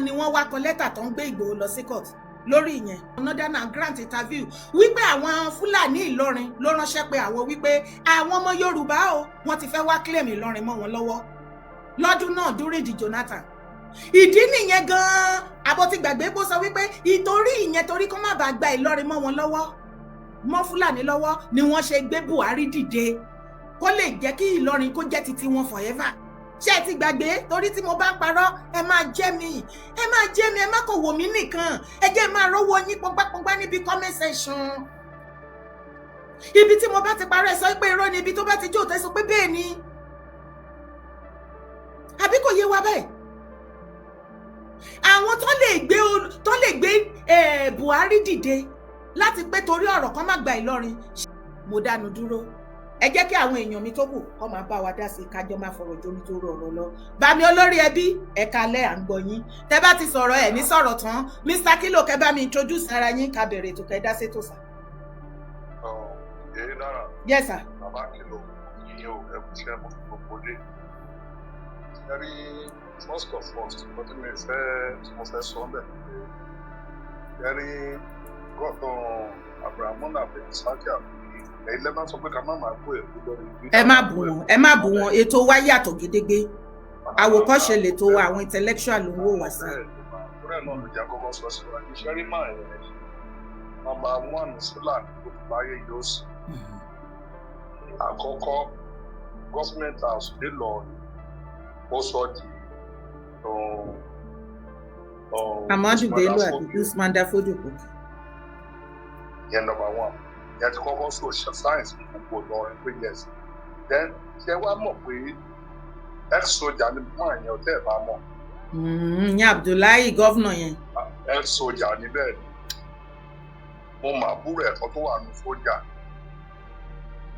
ni wọ́n wá kọ lẹ́tà tó ń gbé Ìgbòho lọ sí court lórí ìyẹn. Northern grant interview wípé àwọn Fúlàní Ìlọrin ló ránṣẹ́ pé àwọn wípé àwọn ọmọ Yorùbá o wọ́n ti fẹ́ wá claim Ìlọrin mọ́ wọn lọ́wọ́ lọ́dún náà during the Jonathan. Ìdí nìyẹn gan-an àbọ̀ ti gbàgbé bó sọ wípé ìtorí ìyẹn torí kó má bàa gba Ìlọrin mọ́ wọn lọ́wọ́ mọ́ Fúlàní lọ́wọ́ ni wọ́n ṣe gbé Buhari dìde kó lè jẹ́ kí Ìlọrin kó jẹ́ titi wọn forever. Ṣé ti gbàgbé torí tí mo bá ń parọ́ ẹ máa jẹ́ mi ẹ má kò wò mí nìkan ẹ jẹ́ máa rówó yín pọnpápọnpá níbi comment section. Ibi tí mo bá ti parọ́ ẹ sọ pé irọ́ ni, ibi tó bá ti jó òtẹ́ sọ pé bẹ́ẹ̀ ni. Àbí kò yé wa bẹ́ẹ̀? Àwọn tó lè gbé Buhari dìde láti pé torí ọ̀rọ̀ kan má gba Ìlọrin mo dánu dúró. Ẹ jẹ́ kí àwọn èèyàn mi tó kù kó máa bá wa dá sí kájọ máa fọ̀rọ̀ jómi tó rọrọ lọ. Bá mi olórí ẹbí ẹ kálẹ́ à ń gbọ́ yín. Tẹ́ bá ti sọ̀rọ̀ ẹ ní sọ̀rọ̀ tán Mr. Kilo kẹ́ bá mi introduce ara yín ká bẹ̀rẹ̀ ètò kẹ́ dá sétò sà. Èyí dára. Yes sir. Bàbá Kilo yín o ẹ kú iṣẹ́ mọ́ gbogbo lé. Ẹ rí first of all mo ti mo fẹ́ sọ bẹ́ẹ̀ pé ẹ rí gọ́dọ̀ Abrahamu nàbẹ̀ sákìá ẹ̀yin lẹ́bàá sọ pé ká má máa kó èkó lórí ibi. ẹ má bù wọn ètò wa yàtọ̀ gédégbé àwòkọ́ṣe lè tó wa àwọn intellectual ló ń wò wá sí. Ọ̀rẹ́ náà ló jẹ́ kọ́kọ́ sọ sí wa ní sẹ́rí máa yẹn nọ́mbà 1 Fúlàní tó báyé yóò sí. Àkọ́kọ́ government house l'Ílọrin ó sọ di Amadu Bello àti Usman Dafodio kò. Yẹn nọ́mbà 1. Yẹn ti kọ́kọ́ social science gbogbo Ìlọrin pé yes. Then ṣé wàá mọ̀ pé ex-soldier ni mọ́ àyẹn ọ̀tẹ́ ẹ̀ bá mọ̀. Ní Abdullahi gọ́vnà yẹn. Ex-soldier ni bẹ́ẹ̀ ni. Mo máa búrò ẹ̀kọ́ tó wà ní sójà.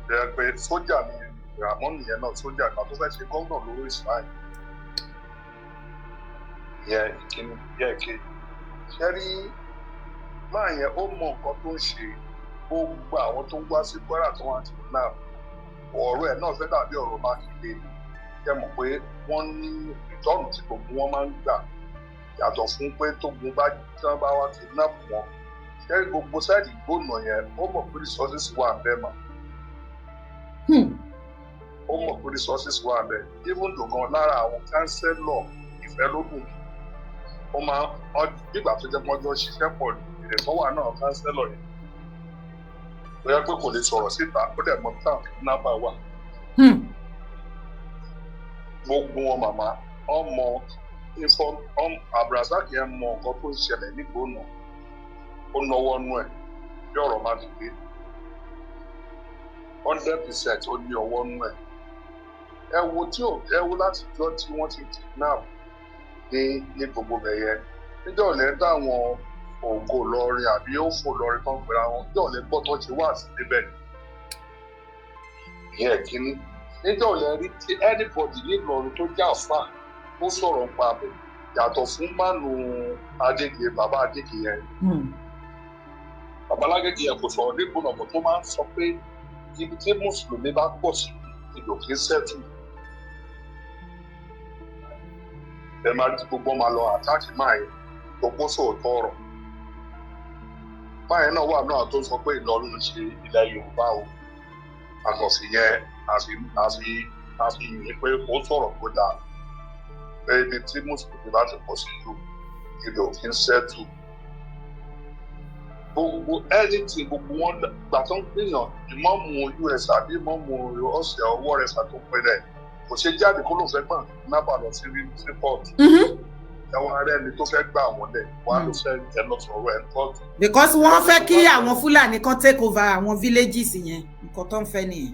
Bẹ́ẹ̀ pé sójà ni ìràmọ́ nìyẹn náà sójà ìgbà tó fẹ́ ṣe gọ́vnà lórí Ismail. Yẹn ìkíni yẹn kejì. Ṣé rí máa yẹn ó mọ nǹkan tó ń ṣe gbogbo àwọn tó ń wá sí Kwara tó wá ti náà ọ̀rọ̀ ẹ̀ náà fẹ́ dàbí ọ̀rọ̀ Mákindé ṣe mọ̀ pé wọ́n ní ìtọ́nù tí gbogbo wọn máa ń gbà yàtọ̀ fún pé tógun bá tí wọ́n bá wá ti náà fún wọn ṣé gbogbo sáìdì gbóná yẹn ó mọ̀ pé resources wà ń bẹ̀ mà ó mọ̀ pé resources wà ń bẹ̀ even though gan lára àwọn kánsẹ́lọ̀ ìfẹ́ lógún ó máa nígbà tó jẹ́ pọ́njọ́ ṣiṣẹ́ pọ̀ ìrẹ̀fọ́wà náà kánsẹ́lọ̀ yẹn bóyá pé kò lè sọ̀rọ̀ síta ó dẹ̀ mọ̀ tán nábà wà. Gbogbo wọn màmá ọmọ Abdulrasaq yẹn mọ nǹkan tó ń ṣẹlẹ̀ nígbóná ó náwó nú ẹ̀ bí ọ̀rọ̀ máa ti gbé 100% ó ní ọwọ́ nú ẹ̀. Ẹ wo láti jọ tí wọ́n ti kidnap ní gbogbo bẹ̀yẹ níjọ́ lẹ́ dáwọn ògo lọrin àbí ó fò lọrin kan pẹ̀lú àwọn níjọ́ lẹ́ gbọ́ tó ṣe wá sí níbẹ̀ ìyẹn kínní níjọ́ lẹ́ rí tí anybody nílọrin tó jẹ́ àfà ó sọ̀rọ̀ pa abẹ yàtọ̀ fún mánu Adége bàbá Adége yẹn bàbá Lágége yẹn kò sọ̀rọ̀ nígbóná bọ̀ tó máa ń sọ pé ibi tí mùsùlùmí bá pọ̀ sí ìlò kí ń sẹ́tù ẹ máa rí gbogbo máa lọ àtàkì máa yẹn gbogbo sòótọ́ ọ̀rọ̀ báyẹn náà wà náà tó sọ pé Ìlọrin ń ṣe ilẹ̀ Yorùbá o àkànṣe yẹn àfi yìnyín pé ó sọ̀rọ̀ tó dáa pé ibi tí mùsùlùmí bá ti pọ̀ sí jù ibi òfin ṣẹ́tù gbogbo ẹnìtì gbogbo wọn gbà tó ń gbìyàn ìmọ̀mù US àbí ìmọ̀mù ọ̀sẹ̀ ọwọ́ rẹ̀ ṣàtò pẹ̀lẹ́ kò ṣe jáde kó ló fẹ́ gbà nábà lọ sí port ẹ̀wọ̀n ara ẹni tó fẹ́ gbà wọ́n lẹ̀ wọ́n á lọ fẹ́ ẹnu sọ̀rọ̀ ẹ̀ port. Because wọ́n fẹ́ kí àwọn Fúlàní kan take over àwọn villages yẹn nǹkan tó ń fẹ́ nìyẹn.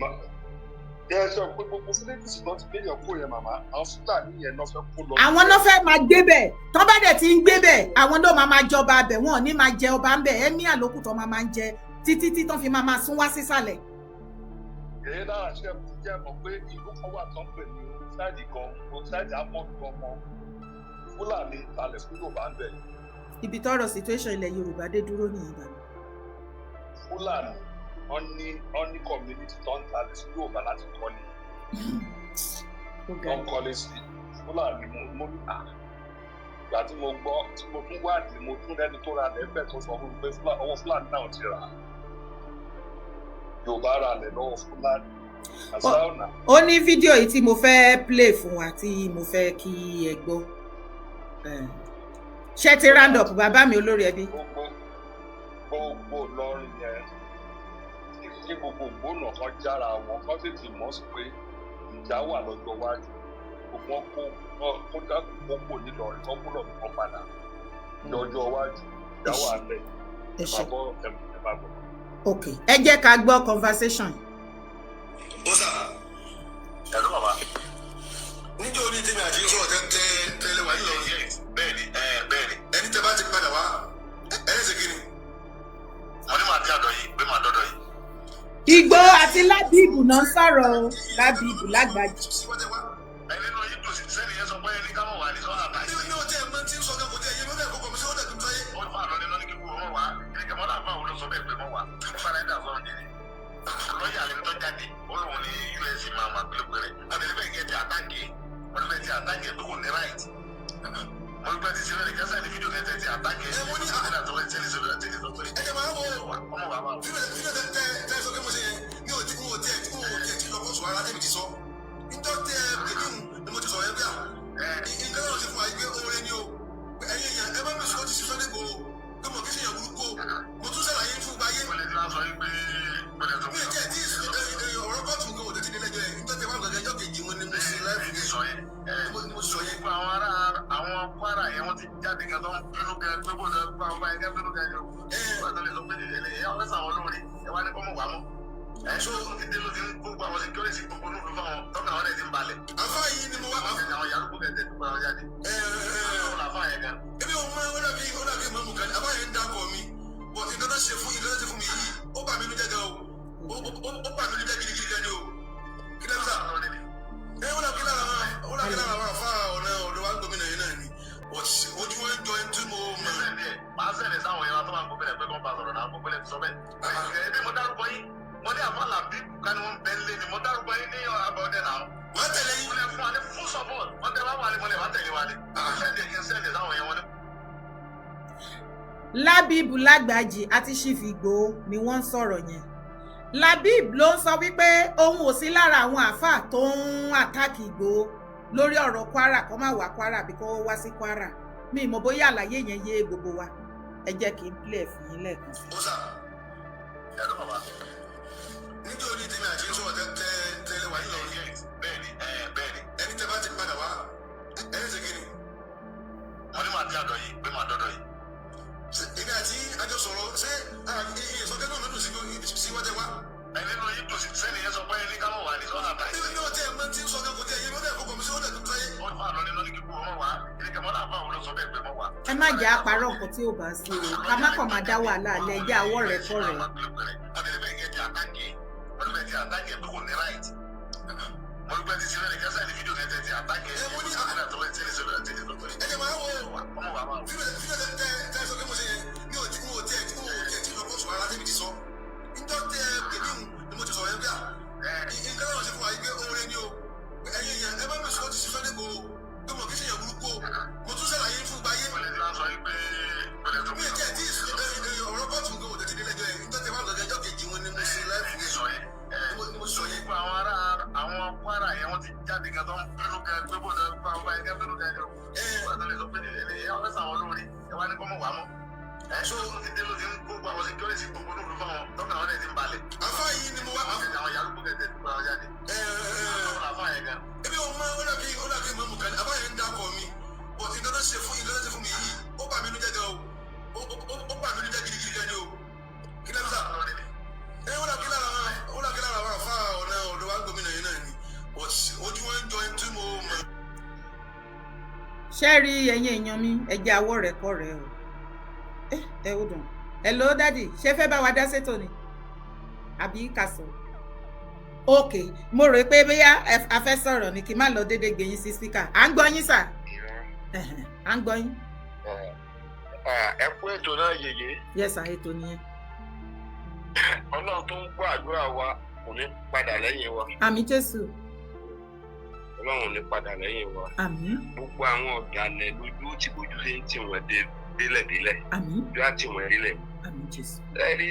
Ẹ sọ pé gbogbo villages náà ti gbéyàn kó yẹn màmá àwọn Fúlàní yẹn náà fẹ́ kó lọ. Àwọn náà fẹ́ máa gbé bẹ̀ tán bá dẹ̀ ti ń gbé bẹ̀ àwọn náà máa jọba abẹ̀ wọn ò ní máa jẹ ọba ń bẹ̀ ẹ̀mí àlòkùtọ̀ máa ń jẹ títí tí tán fi máa sún wá sísàlẹ̀. Èyí náà ṣe jẹ́ mọ̀ pé ìlú kan wà tán pè ní sáìdì kan sáìdì amọ̀dù ọmọ Fúlàní ìtàlẹ̀ fún Yorùbá ń bẹ̀. Ibi tọ́rọ̀ situation ilẹ̀ Yorùbá dé dúró nìyẹn bàbá. Fúlàní wọ́n ní community tó ń talẹ̀ sí Yorùbá láti kọ́lé. Wọ́n kọ́lé sí Fúlàní mo ní à. ìgbà tí mo gbọ́ tí mo tún wádìí mo tún lẹ́ni tó ra lẹ́fẹ̀ẹ́ tó sọ fún mi pé ọwọ́ Fúlàní náà ti rà Yorùbá ra lẹ̀ lọ́wọ́ Fúlàní. Ó ní fídíò yìí tí mo fẹ́ play fún wa tí mo fẹ́ kí ẹ gbọ́. Ṣé ti round up bàbá mi olórí ẹbí? Gbogbo Ìlọrin yẹn kí gbogbo gbóná kan jára wọn kan tètè mọ̀ sí pé ìjà wà lọ́jọ́ iwájú. Gbogbo kó dákun gbogbo nílọrin kó kúrò ní kan padà lọ́jọ́ iwájú ìjà wà lẹ̀. Ẹ bá bọ̀. Ok, ẹ jẹ́ ká gbọ́ conversation. Ó sà. Ẹ̀rọ bàbá. Níjọ́ ní tèmi àti ìṣòro tẹ́lẹ̀ wáyé lọ yẹn. Bẹ́ẹ̀ni. Ẹni tẹ́ bá ti padà wá, ẹni ṣe kíni? Mo ní màá dé àdọ̀ yìí, pé màá dọ́dọ̀ yìí. Igboho àti Lábìbù náà sọ̀rọ̀ Lábìbù Lágbàjì. Ẹni náà yìí dùn sí sẹ́ni yẹn sọ pé ẹni ká mọ̀ wá ní sọ́nà àtàyè. Ní o tẹ́ ẹ mọ́ tí ń sọ kẹ́kọ̀ọ́ tẹ́ ẹ̀yẹ lọ́dẹ̀ kọ́kọ́ mi sí ọ̀dẹ̀ tó ń sáyé. Ó fà lọ́ni lọ́ni kí kúrò mọ́ wá. Ẹni kẹ́mọ́ náà fà wọlé sọ bẹ́ẹ̀ pé mọ́ wá. Ó fà láì dà sọ́rọ̀ nìyẹn. Lọ́yà lẹ́ni tó jáde, ó lóun ní US máa pẹ̀lẹ́pẹ̀lẹ́. Adélébẹ̀ yẹn ti àtàkì. Wọ́n fẹ́ ti àtàkì tó kò ní right. Wọ́n gbẹ́ ti sílẹ̀ kẹ́sà ní fídíò tẹ́tẹ́ ti àtàkì. Ẹ mo ní àtàkùn tẹ́lẹ̀ sọ́dọ̀ tẹ́lẹ̀ sọ́dọ̀. Ẹ jẹ́ máa ń wọ ọmọ bàbá. Fídíò tẹ́ sọ pé mo ṣe yẹn ní òtí mo tẹ́ tí lọ́kọ̀ sọ ara tẹ́mi ti sọ. Níjọ́ tẹ́ èmi ni mo ti sọ yẹn bí à. Nǹkan náà ti fún wa yìí pé oore ni o. Ẹ̀yin yẹn ẹ bá mi sọ ti ṣiṣọ́ lẹ́kọ̀ọ́. Pé mo kí ṣe yẹn burúkú o. Mo tún ṣàlàyé fún gbáyé. Mi ò jẹ́ tí ọ̀rọ̀ kọ́ọ̀tù nǹkan ò tètè nílẹ̀jọ́ yẹn. Níjọ́ tẹ́ wà gbàgbé ẹjọ́ kejì mo ní mo ṣe láìpẹ́ ní sọ yẹn. Mo sọ yẹn. Àwọn Kwara yẹn wọ́n ti jáde kan tó ń bínú gan pé bó ṣe pa ọba ẹgbẹ́ bínú gan yóò. Wọ́n tó lè sọ pé ẹ wọ́n fẹ́ sàwọn olórí ẹ wá ní kọ́mọ̀ wà mọ́. Ẹ̀ṣọ́ ti dé ló ti ń gbogbo àwọn security gbogbo ní òfin fáwọn tọ́ka àwọn ẹ̀ ti ń balẹ̀. Àfá yìí ni mo wá. Àwọn yàrá kò tẹ̀ tó gbára jáde. Ebi òun máa ń dàbí ìmọ̀mù kan, àbá yẹn ń dákọ̀ mi. Bọ̀ nǹkan tó ṣe fún mi yìí, ó bà mí ní jẹ́ gan o. Ó bà mí ní jẹ́ gidigidi gan ni o. Kí lẹ́nu sà? Wọ́n dàbí lára àwọn àfá ọ̀dọ̀ wa gómìnà yẹn náà ni. Ojú wọn jọ ẹni tí mo mọ̀. Màá sẹ̀lẹ̀ sáwọn yẹn wá tó máa ń gbógbé rẹ̀ pé kọ́ bá sọ̀rọ̀ náà gbógbé rẹ̀ sọ bẹ́ẹ̀. Ẹbí mo dárúkọ yín, mo ní àfá Lábìbù ká ni wọ́n bẹ lé ni mo dárúkọ yín ní àbọ̀dẹ̀ náà. Wọ́n tẹ̀lé yín. Mo lè fún wa ní full support, wọ́n tẹ wá wà ní mo lè wá tẹ̀lé wa ní. Sẹ́ẹ̀dẹ̀ sáwọn yẹn wọ́n ní. Lábìbù Lágbàjì àti Chief Igboho ni wọ́n ń sọ̀rọ̀ yẹn. Lábìbù ló ń sọ wípé òun ò sí lára àwọn àáfàá tó ń àtàkì Igboho lórí ọ̀rọ̀ Kwara kó má wá Kwara bí kò wá sí Kwara. Mi mọ̀ bóyá àlàyé yẹn yé gbogbo wa. Ẹ jẹ́ kí n play fún yín lẹ́ẹ̀kan sí. Ó sà. Ẹ̀rọ bàbá. Níjọ́ ní tèmi àti ìṣòro tẹ́lẹ̀ wáyé lọ yẹn. Bẹ́ẹ̀ni. Ẹni tẹ́ bá ti padà wá, ẹni ṣe kíni? Mo ní màá dé àdọ̀ yìí, pé màá dọ́dọ̀ yìí. Èmi àti àjọ sọ̀rọ̀ ṣé ìsọ̀kẹ́ náà lọ́dún sí wájẹ́ wá. Ẹni náà yìí dùn sí sẹ́ni yẹn sọ pé ẹni ká mọ̀ wá ní sọ́nà àtàyè. Ní ọjọ́ ẹ̀ mọ́ tí ń sọ kẹ́kọ̀ọ́ tẹ́ ẹ̀yẹ lọ́dẹ̀ kọ́kọ́ mi sí ọ̀dẹ̀ tó táyé. Ó fà lọ́ni kí kúrò mọ́ wá. Ẹni kẹ́mọ́ náà fà wọ́n lọ sọ bẹ́ẹ̀ pé mọ́ wá. Ẹ má jẹ́ àparọ́ nǹkan tí ò bá sí o. Ká má kàn máa dá wàhálà alẹ́ ẹjẹ́ àwọ̀ rẹ̀ kọ́ rẹ̀. Adélébẹ̀ yẹn ti àtàkì. Wọ́n fẹ́ ti àtàkì tó kò ní right. Mo gbẹ́ ti sílẹ̀ kẹ́sà ní fídíò tẹ́tẹ́ ti àtàkì. Ẹ mo ní àkàrà tó ẹ̀ tẹ́lẹ̀ sọ́dọ̀ tẹ́lẹ̀ sọ́dọ̀. Ẹ jẹ́ máa wọ ọmọ wa máa. Fídíò tẹ́ sọ pé mo ṣe yẹn ní òtí tí lọ́kọ̀ sọ ara tẹ́mi ti sọ. Níjọ́ tẹ́ èmi ni mo ti sọ yẹn bí à. Nǹkan náà ṣe fún wa yìí pé oore ni o. Ẹ̀yin yẹn ẹ bá mi sọ ti ṣiṣọ́ lẹ́kọ̀ọ́ pé mo kì í ṣe yẹn burúkú o. Mo tún ṣàlàyé fún gbáyé. Mi ò jẹ́ tí ọ̀rọ̀ kọ́ọ̀tù nǹkan ò tètè nílẹ̀jọ́ yẹn. Níjọ́ tẹ́ wà lọ́jọ́ ẹjọ́ kejì wọn ni mo ṣe láìpẹ́ ní sọ yẹn. Mo sọ yẹn. Àwọn Kwara yẹn wọ́n ti jáde kan tó ń bínú gan pé bó ṣe pa ọba ẹgbẹ́ bínú gan yóò. Wọ́n tó lè sọ pé ẹ wọ́n fẹ́ sàwọn olórí ẹ wá ní kọ́mọ̀ wà mọ́. Ẹ̀ṣọ́ ti dé ló ti ń gbogbo àwọn security gbogbo ní òfin fáwọn tọ́ka àwọn ẹ̀ ti ń balẹ̀. Àfá yìí ni mo wá. Àwọn yàrá kò tẹ̀ tó gbára jáde. Ebi òun máa ń dàbí ìmọ̀mù kan, àbá yẹn ń dákọ̀ mi. Bọ̀ nǹkan tó ṣe fún mi yìí, ó bà mí ní jẹ́ gan o. Ó bà mí ní jẹ́ gidigidi gan ni o. Kí lẹ́nu sà? Ó dàbí lára àwọn àfá ọ̀dọ̀ wa gómìnà yẹn náà ni. Ojú wọn jọ ẹni tí mo mọ̀. Ṣé rí ẹ̀yin èèyàn mi ẹjẹ́ àwọ̀ rẹ̀ kọ́ rẹ̀ o. Ẹ ó dùn. Hello daddy, ṣé fẹ́ bá wa dá sétò ni? Àbí kàsọ̀? Ok, mo rò pé bóyá a fẹ́ sọ̀rọ̀ ni kí n má lọ dédé gbé yín sí speaker. À ń gbọ́ yín sà. À ń gbọ́ yín. Ẹ kú ètò náà yèyé. Yes sà, ètò nìyẹn. Ọlọ́run tó ń gbọ́ àdúrà wa kò ní padà lẹ́yìn wa. Àmín Jésù. Ọlọ́run ní padà lẹ́yìn wa. Àmín. Gbogbo àwọn ọ̀dàlẹ̀ lójú tí ojú ṣe ń tì wọ́n délẹ̀. Àmín. Ojú á tì wọ́n délẹ̀. Àmín Jésù. Ẹ rí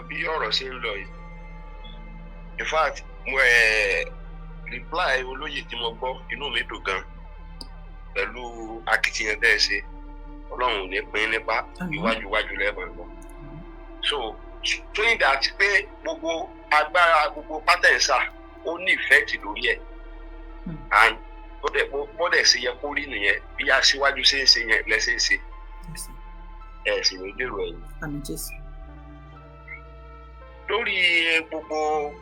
bí ọ̀rọ̀ ṣe ń lọ yìí. In fact, reply olóyè tí mo gbọ́ inú mi dùn gan pẹ̀lú akitiyan tẹ́ ẹ ṣe. Ọlọ́run ò ní pín nípa iwájú lẹ́ẹ̀kan lọ. So showing that pé gbogbo agbára gbogbo pátẹ́ǹsà ó ní ìfẹ́ẹ̀tì lórí ẹ̀ and bọ́dẹ̀ ṣe yẹ kó rí nìyẹn bí aṣíwájú ṣe ń ṣe yẹn lẹ́sẹ̀ ṣe ẹ̀ sì ní dèrò ẹ̀yìn. Àmín Jésù. Lórí gbogbo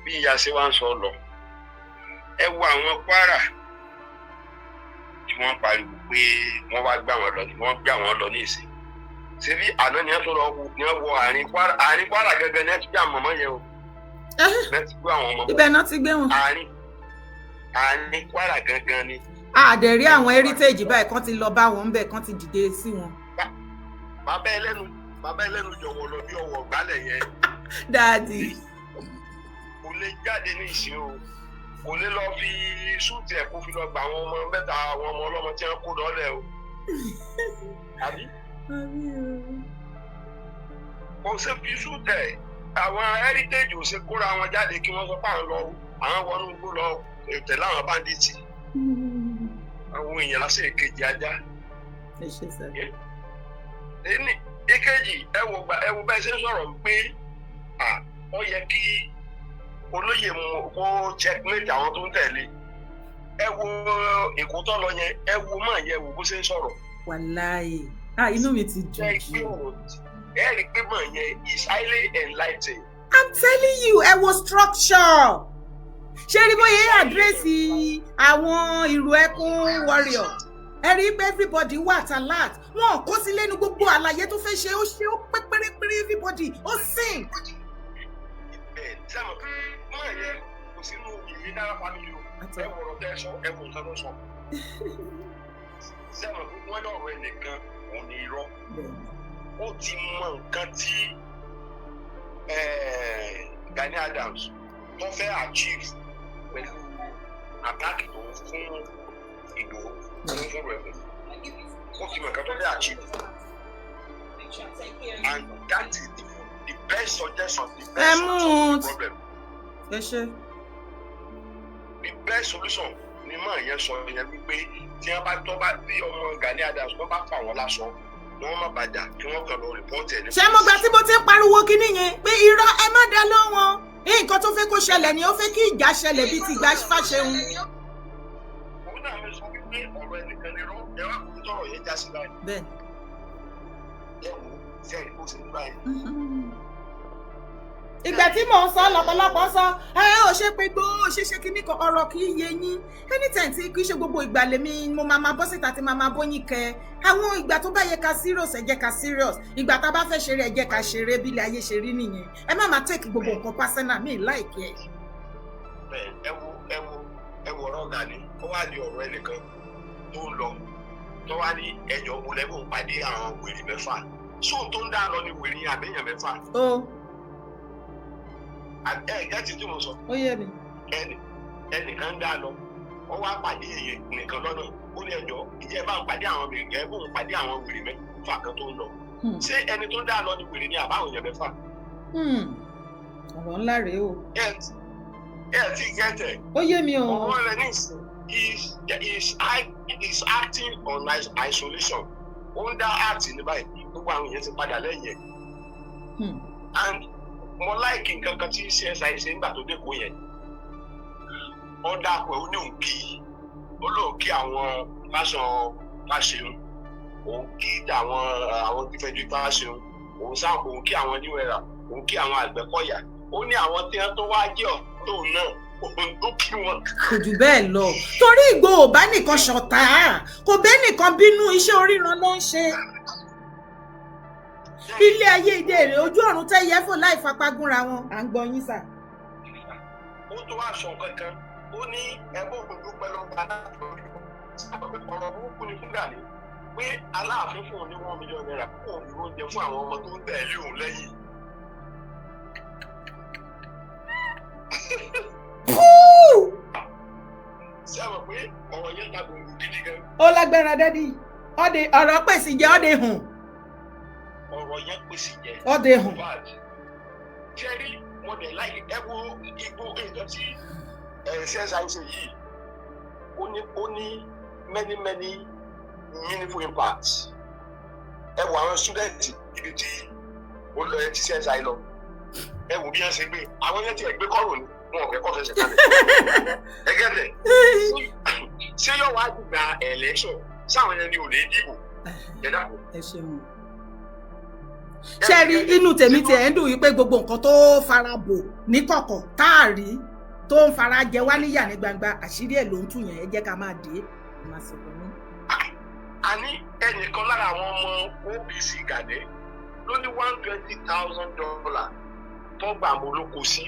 bí a ṣe wá ń sọ lọ ẹ wo àwọn Kwara tí wọ́n pariwo pé wọ́n wá gbà wọ́n lọ ní ìsìn. Ṣebí àná ni wọ́n tó lọ wọ àárín Kwara gẹ́gẹ́ ní ẹ ti gbé àwọn ọmọ yẹn o. Ẹ ti gbé àwọn ọmọ. Ibẹ̀ náà ti gbé wọn. Àárín Kwara gangan ni. Àdẹ̀rí àwọn heritage báyìí kan ti lọ bá wọn ń bẹ̀ kan ti dìde sí wọn. Bàbá ẹlẹ́nu jọ̀wọ́ lọ bí ọwọ́ gbálẹ̀ yẹn. Dáàdì. Kò lè jáde ní ìsìn o. Kò lè lọ fi súùtì ẹ̀ kó fi lọ gba àwọn ọmọ mẹ́ta àwọn ọmọ ọlọ́mọ tí wọ́n kó lọ́lẹ̀ o. Àbí? Kò ṣe fi súùtì ẹ̀ àwọn heritage ò ṣe kóra wọn jáde kí wọ́n sọ pé àwọn wọnú igbó lọ tẹ̀lé àwọn báńdíìtì. Àwọn èèyàn lásìkò èkejì ajá. Ẹ ṣe sá. Èkejì ẹ wo bẹ́ẹ̀ ṣe ń sọ̀rọ̀ pé ó yẹ kí olóyè kó checkmate àwọn tó ń tẹ̀lé. Ẹ wo Èkó tó lọ yẹn ẹ wo máa yẹ wo bó ṣe ń sọ̀rọ̀. Wàláyé. Inú mi ti dùn jù. Ẹ rí pé máa yẹn is highly enlightening. I'm telling you, ẹ wo structure. Ṣé rí bóyá àdírẹ́sì àwọn ìrù Ekun warrior? Ẹ rí pé everybody wà alert. Wọ́n kó sí lẹ́nu gbogbo àlàyé tó fẹ́ ṣe ó pé pérépéré everybody ó sing. Sẹ́mu máa yẹ kò sínú ìwé dára family o. Ẹ wọ̀rọ̀ tẹ́ sọ ẹ wò nǹkan tó sọ. Sẹ́mu wọ́n ní ọ̀rọ̀ ẹnìkan òun ní irọ́. Ó ti mọ nǹkan tí Gani Adams tó fẹ́ achieve pẹ̀lú àtàkì tó fún Igboho fún rẹ̀. Ó ti mọ nǹkan tó fẹ́ achieve. And that is the best suggestion, the best solution to the problem. The best solution ni máa yẹn sọ yẹn wípé tí wọ́n bá tọ́ bá bí ọmọ Gani Adams wọ́n bá fà wọ́n lásán wọ́n má bàjá kí wọ́n kàn lọ rìpọ́ọ̀tì ẹ̀. Ṣé mo gbà tí mo ti ń pariwo kíní yẹn pé irọ́ ẹ má dá lọ́wọ́ nǹkan tó fẹ́ kó ṣẹlẹ̀ ni ó fẹ́ kí ìjà ṣẹlẹ̀ bíi ti ìgbà Fáṣẹ̀hùn. Òun náà mi sọ wípé ọ̀rọ̀ ẹnìkan ni rọ́ ẹ wá kó tọrọ yẹn já sí báyìí. Bẹ́ẹ̀. Ẹ wò sẹ́yìn kó sì ní báyìí. Ìgbà tí mò ń sọ lọ́pọ̀lọpọ̀ sọ ò ṣe pé gbó ṣe kíní kan ọ̀rọ̀ kì í yé yín anytime tí kì í ṣe gbogbo ìgbà lèmi mo máa bọ́ síta tí máa bóyin kẹ àwọn ìgbà tó bá yẹ ká serious ẹ jẹ́ ká serious ìgbà tá a bá fẹ́ ṣeré ẹ jẹ́ ká ṣeré bí ilé ayé ṣe rí nìyẹn ẹ má máa take gbogbo nǹkan personal mi láìkí ẹ. Bẹ́ẹ̀ ẹ wo ọ̀rọ̀ Gani ó wá di ọ̀rọ̀ ẹnìkan tó ń lọ tó wá ní ẹjọ́ mo lẹ́bùn pàdé àwọn wèrè mẹ́fà sóun tó ń dá lọ ní wèrè àbẹ́yàn mẹ́fà. Ẹ̀jẹ̀ tí mo sọ. Ó yé mi. Ẹnìkan dá lọ ó wá pàdé nìkan lọ́nà ó ní ẹjọ́ ìjẹ́ bá ń pàdé àwọn wèrè gẹ́gẹ́ bóun pàdé àwọn wèrè mẹ́fà kan tó ń lọ. Ṣé ẹni tó dá lọ ní wèrè ni àbáwọn èèyàn mẹ́fà? Ọ̀rọ̀ ńlá rèé o. Ẹ ti gẹ́tẹ̀. Ó yé mi o. Ọ̀rọ̀ rẹ̀ ní is acting on isolation. Ó ń dá act ní báyìí gbogbo àwọn èèyàn ti padà lẹ́yìn ẹ̀. And mo láìkì nǹkan kan tí CSI ṣe nígbà tó dẹ́kun yẹn. Ó dápẹ́ ó ní òǹkì ó lóòkì àwọn Fáṣẹ̀hùn òun kí àwọn ìfẹ́jú Fáṣẹ̀hùn òun sáà òun kí àwọn níwẹ̀rà òun kí àwọn Àgbẹ̀kọ̀yà ó ní àwọn tí wọ́n tó wá jẹ́ ọ̀tọ̀ náà òun tó kí wọn. Kò jù bẹ́ẹ̀ lọ torí Ìgbòho bá nìkan ṣọ̀tá kò bẹ́ẹ̀ nìkan bínú iṣẹ́ oríran ló ń ṣe. Ilé ayé ìdèrè ojú ọ̀run tẹ́ yẹ fò láì fapágúnra wọn à ń gbọ́ yín sà. Ó tó wá sọ kankan ó ní ẹgbẹ́ òkùnkùn pẹ̀lú ọ̀rọ̀ burúkú ni fún Gani pé Aláàfin fún òun ní $1 million kó òun dúró jẹ fún àwọn ọmọ tó ń tẹ̀lé òun lẹ́yìn. ó lágbára dádì ọ̀rọ̀ pèsè jẹ́ ọ̀dẹ hùn. ọ̀rọ̀ yẹn pèsè jẹ́ ọ̀dẹ hùn. ṣẹ́rí mo dẹ̀ láì ẹ wo igbó nǹkan tí ṣẹ́ṣà ń ṣe yìí ó ní many meaningful impacts. ẹ wo àwọn student ibi tí ó lọ ẹ ti ṣẹ́ṣà lọ ẹ wo bí wọ́n ṣe gbé àwọn yẹn ti ẹ̀ gbé kọ́rò ni wọn ò fẹ́ kọ́ fẹsẹ̀ kalẹ̀ ẹ gẹ́tẹ̀ ṣé yóò wá gbà election sáwọn yẹn ni ò lè dìbò ẹ dàpọ̀. ẹ ṣeun ṣe rí inú tèmi ti ẹ̀ ń dùn wípé gbogbo nǹkan tó fara bò ní kọ̀kọ̀ táàrí tó ń fara jẹ wá níyà ní gbangba àṣírí ẹ̀ ló ń tù yẹn ẹ jẹ́ ká máa dé máa sọ̀rọ̀ ní. a ní ẹnìkan lára àwọn ọmọ OPC Gàdé ló ní $120,000 tó gbà mọ́ ló kó sí.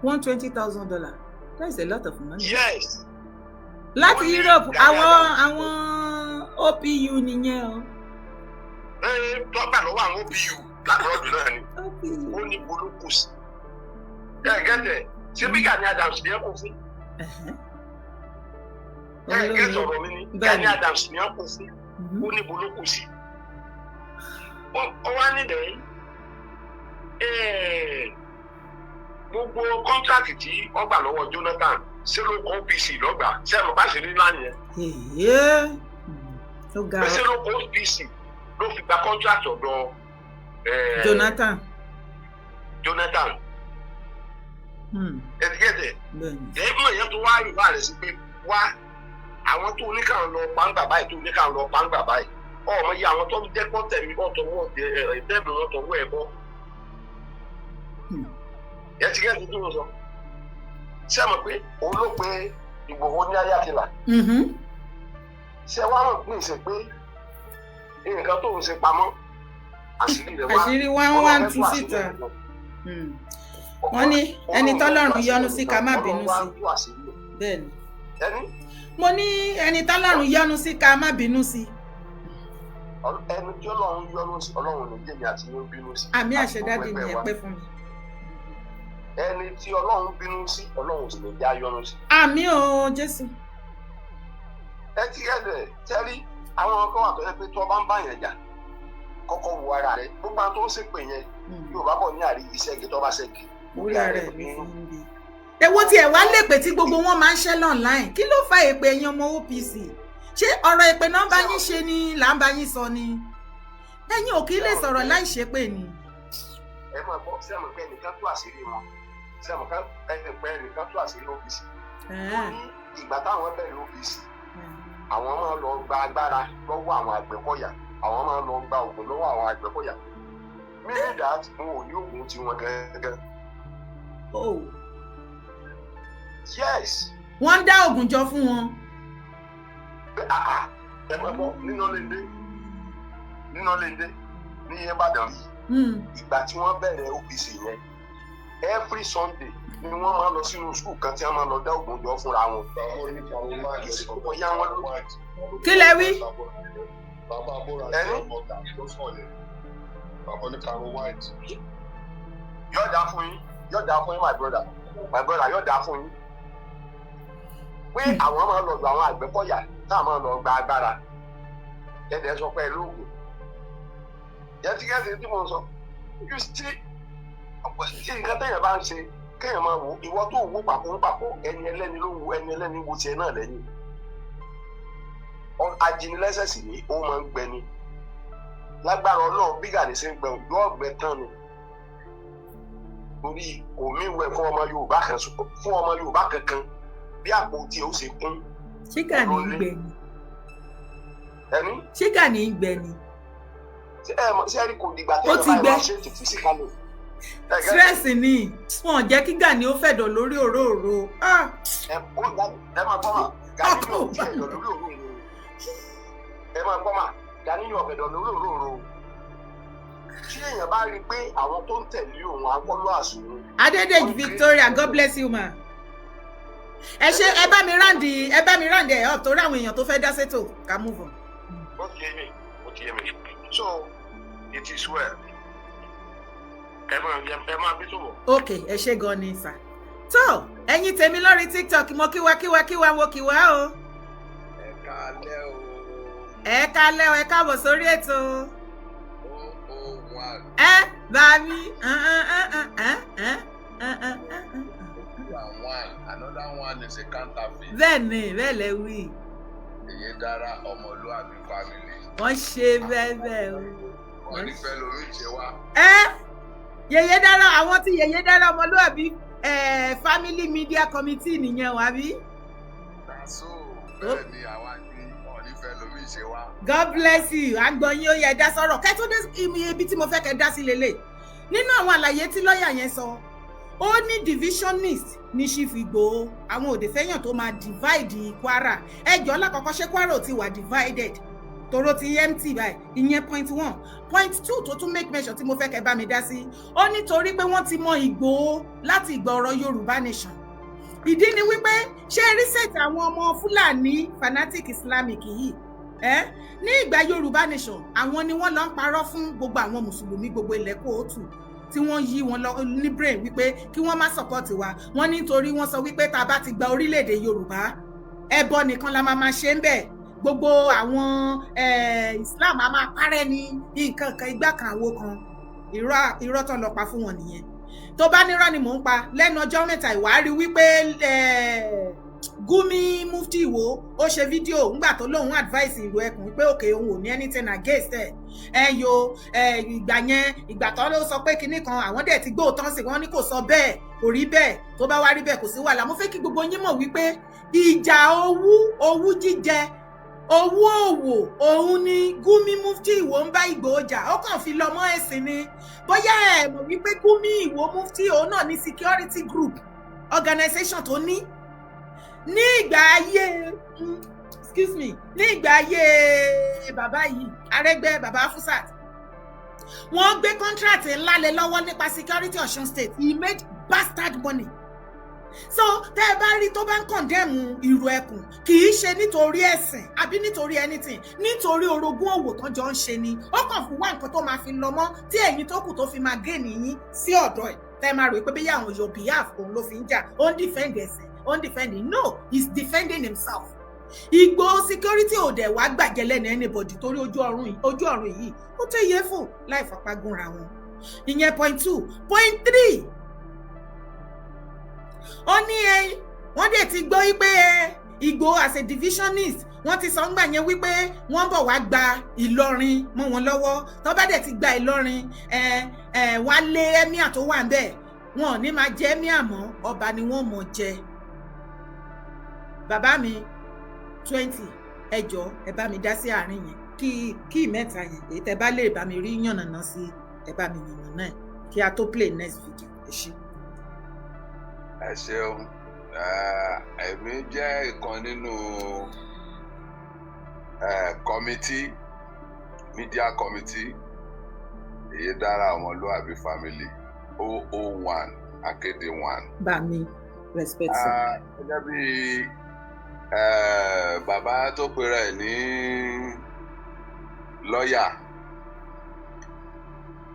$120,000 that is a lot of money. Yes. láti Europe àwọn OPU nìyẹn o. tó gbà lọ́wọ́ àwọn OPU lábúròdù náà ni ó ní bolókù sí. gẹ́gẹ́ ṣé bí Gani Adams ní ẹ kó fún. gẹ́gẹ́ sọ̀rọ̀ mi ni Gani Adams ní ẹ kó fún ó ní bolókù sí. ó wá nílẹ̀ gbogbo kọ́ńtrákì tí wọ́n gbà lọ́wọ́ Jonathan ṣé ló kọ́ OPC lọ́gbà ṣé ẹ̀rọ bá ṣe ní lánìí yẹn. ṣé ló kọ́ OPC ló fi gba kọ́ńtrákì ọ̀dọ̀ Jonathan. ẹ̀dígẹ́dẹ̀ ẹ̀ẹ́mọ̀ yẹn tó wá rí bá rẹ̀ sí pé wá àwọn tó ní káwọn lọ pàǹgbà báyìí tó ní káwọn lọ pàǹgbà báyìí ọmọ yìí àwọn tó ń dẹ́kọ́ tẹ̀mí ọ̀tọ̀wọ́ ẹ̀ẹ́dẹ́gbẹ̀rún ọ̀tọ̀wọ́ ẹ̀ bọ́. ẹ̀dígẹ́dẹ̀ tó ń sọ ṣé mọ̀ pé òun ló pe Ìgbòho ní ayákìlá ṣé wàá mọ̀ pé ìṣe pé nǹkan tó ń ṣe pamọ́ àṣírí wá ń tú síta wọ́n ní ẹni tọ́lọ́run yọ́nú sí ká má bínú sí bẹ́ẹ̀ ni mo ní ẹni tọ́lọ́run yọ́nú sí ká má bínú sí. ẹni tí Ọlọ́run yọ́nú sí Ọlọ́run ní jẹ́mi àti yóò bínú sí. àmì àṣẹdáde ni ẹ pẹ́ fún mi. ẹni tí Ọlọ́run bínú sí Ọlọ́run sì lè já yọ́nú sí. àmì o Jésù. ẹ ti gẹ́gẹ́ tẹ́rí àwọn ọkọ wà tó yẹ pé tó bá ń bá yẹn jà kọ́kọ́ wo ara rẹ̀ gbogbo àwọn tó ń ṣépè yẹn yóò bá bọ̀ ní àrí ìṣẹ́gi tó bá ṣẹ́gi. orí ara ẹ̀ ní bí. èwo tí ẹ̀ wá lépè tí gbogbo wọn máa ń ṣẹ́ online kí ló fa èpè ẹ̀yin ọmọ OPC ṣé ọ̀rọ̀ èpè náà bá yín ṣe ni là ń bá yín sọ ni ẹ̀yin ò kí lè sọ̀rọ̀ láì ṣépè ni. ẹ máa gbọ́ sí àmọ̀ pé ẹnìkan tú àṣírí wọn sí àmọ̀ pé ẹnìkan tú àṣírí OPC. ìgbà táwọn bẹ̀rẹ̀ OPC àwọn máa lọ gba agbára lọ́wọ́ àwọn Àgbẹ̀kọ̀yà àwọn máa lọ gba oògùn lọ́wọ́ àwọn Àgbẹ̀kọ̀yà meaning that wọn ò ní oògùn tiwọn gẹ́gẹ́. oh yes. wọ́n ń dá oògùn jọ fún wọn. ẹ máa bọ́ nínú lédè ní Ìbàdàn ìgbà tí wọ́n bẹ̀rẹ̀ OPC yẹn every Sunday ni wọ́n máa lọ sínú skul kan tí wọ́n máa lọ dá oògùn jọ fúnra wọn. kí lẹ wí. bàbá abúlé àti ọmọ ọgá ló sọ̀rọ̀ bàbá ní karo white. yóò dá fún yín my brother yóò dá fún yín. pé àwọn máa lọ gba àwọn Àgbẹ̀kọ̀yà táwọn máa lọ gba agbára ẹ̀dẹ̀ sọ pé lóògùn. yẹtí tí mo sọ you see tí nǹkan téèyàn bá ń ṣe kéèyàn máa wò ìwọ tó wò pàkó ẹni ẹlẹ́ni ló wò ẹni ẹlẹ́ni wo tiẹ̀ náà lẹ́yìn. Ajínilẹ́sẹ̀ sì ni ó máa ń gbẹni lágbára Ọlọ́run bí Gani ṣe ń gbẹ òjò ọ̀gbẹ tán ni torí omi wẹ̀ fún ọmọ Yorùbá kankan bí àpò tí ó ṣe kún. ṣé Gani ń gbẹ ni. ṣé Gani ń gbẹ ni. ṣé rí kò dìgbà tí ẹ bá ṣe ti fisikálì. stress ni wọn jẹ́ kí Gani ó fẹ̀dọ̀ lórí òróòro. ẹ máa gbọ́ mà Gani yóò fẹ̀dọ̀ lórí òróòro. ẹ máa gbọ́ mà Gani yóò fẹ̀dọ̀ lórí òróòro. tí èèyàn bá rí i pé àwọn tó ń tẹ̀lé òun akọ́lọ́ àsùnwò. Adédèjì Victoria, God bless you ma. ẹ ṣe ẹ bá mi ráǹdì ẹ ọ torí àwọn èèyàn tó fẹ́ dá sétò ká move on. ó ti yé mi so it is well. ẹ máa bí tó wọ̀. ok ẹ ṣe gan ni sà. tó ẹ̀yin tèmi lórí TikTok mo kíwa wo kíwa o kálẹ́ o. Ẹ kálẹ́ o, ẹ káàbọ̀ sórí ètò. OHUN. Bá mi. Another one is a counterfeit. Bẹ́ẹ̀ni, bẹ́ẹ̀ lẹ wí. Èyí dára ọmọlúwàbí family. Wọ́n ṣe bẹ́ẹ̀ o. Wọ́n ní fẹ́ lórí ìṣe wa. Yèyé dára, àwọn tí yèyé dára ọmọlúwàbí family media committee nìyẹn wà bí. That's so. Bẹ́ẹ̀ ni àwa ní wọ́n ní fẹ́ lórí ìṣe wa. God bless you. Àgbọ̀n yín ó yẹ dá sọ̀rọ̀. Kẹ́ tó dé ibi tí mo fẹ́ kẹ́ dá sí lélẹ̀. Nínú àwọn àlàyé tí lọ́ọ̀yà yẹn sọ, ó ní divisionist ní Chief Igboho. Àwọn òde fẹ́yàn tó máa divide Kwara. Ẹjọ́ lákọ̀ọ́kọ́ ṣé Kwara ò ti wà divided? Toro ti empty báyìí. Ìyẹn point 1. Point 2 tó tún make mention tí mo fẹ́ kẹ́ bá mi dá sí. Ó nítorí pé wọ́n ti mọ Igboho láti ìgbà ọ̀rọ̀ Yorùbá nation. Ìdí ni wípé ṣé reset àwọn ọmọ Fúlàní fanatic Islamic yìí ní ìgbà Yorùbá nation àwọn ni wọ́n lọ ń parọ́ fún gbogbo àwọn mùsùlùmí gbogbo ilẹ̀ kóòtù tí wọ́n yí wọn lọ ní brain wípé kí wọ́n má support wa wọ́n nítorí wọ́n sọ wípé tá a bá ti gba orílẹ̀-èdè Yorùbá ẹbọ nìkan la máa ṣe ń bẹ̀ gbogbo àwọn Islam a máa parẹ́ ní nǹkan kan igbá kan àwo kan irọ́ tán lọ pa fún wọn nìyẹn tó bá nírọ́ ni mò ń pa lẹ́nu ọjọ́ mẹ́ta ìwárí wípé Gumi Mufti Ìwó ó ṣe fídíò ńgbà tó lóun advice ìlú Ẹkùn pé òkè òun ò ní anything against ìgbà tó ló sọ pé kinní kan àwọn dẹ̀ ti gbóòtán sí wọn ní kò sọ bẹ́ẹ̀ kò rí bẹ́ẹ̀ tó bá wá rí bẹ́ẹ̀ kò sí wàhálà mo fẹ́ kí gbogbo yín mọ̀ wípé ìjà owú jíjẹ owó òwò òun ni Gumi Mufti Ìwó ń bá Ìgbòho jà ó kàn fi lọ mọ́ ẹ̀sìn ni bóyá ẹ mọ̀ wípé Gumi Ìwó Mufti òun náà ní security group organization tó ní ìgbà ayé ní ìgbà ayé bàbá yìí Arẹ́gbẹ́ bàbá Fusat wọ́n gbé contract ńlá lé lọ́wọ́ nípa security Ọ̀ṣun state he made bastard money so tẹ́ ẹ bá rí tó bá ń condemn ìrù Ẹkùn kì í ṣe nítorí ẹ̀sìn àbí nítorí anything nítorí orogún òwò tán jọ ń ṣe ni ó kàn fún wá nǹkan tó máa fi lọ mọ́ tí ẹ̀yin tó kù tó fi máa gé nìyí sí ọ̀dọ̀ ẹ̀ tẹ́ ẹ máa rò pé bí àwọn your behalf òun ló fi ń jà ó ń defend ẹ̀sìn undefending no he's defending himself Igboho security ò dẹ̀ wá gbàjẹ́ lẹ́nu anybody torí ojú ọ̀run yìí ó tó yẹ fún láì fapá gúnra wọn ìyẹn point 2 point 3 ó ní wọ́n dẹ̀ ti gbọ́ wípé Igboho as a divisionist wọ́n ti sọ ńgbà yẹn wípé wọ́n bọ̀ wá gba Ìlọrin mọ́ wọn lọ́wọ́ tó bá dẹ̀ ti gba Ìlọrin wá lé emir tó wà ń bẹ̀ wọn ò ní máa jẹ emir mọ́ ọba ni wọ́n mọ̀ jẹ bàbá mi 20 ẹjọ́ ẹ bá mi dá sí àárín yẹn kí mẹ́ta yẹn èyí tẹ́ bá lè bá mi rí yànnàná sí ẹ bá mi yànnàná ẹ kí a tó play next video ẹ ṣé. Ẹ ṣeun èmi jẹ́ ìkan nínú committee media committee èyí dára ọmọlúwàbí family OHUN akéde 1. bá mi respect sir. gẹ́gẹ́ bí bàbá tó pera ẹ̀ ní lọ́ọ̀yà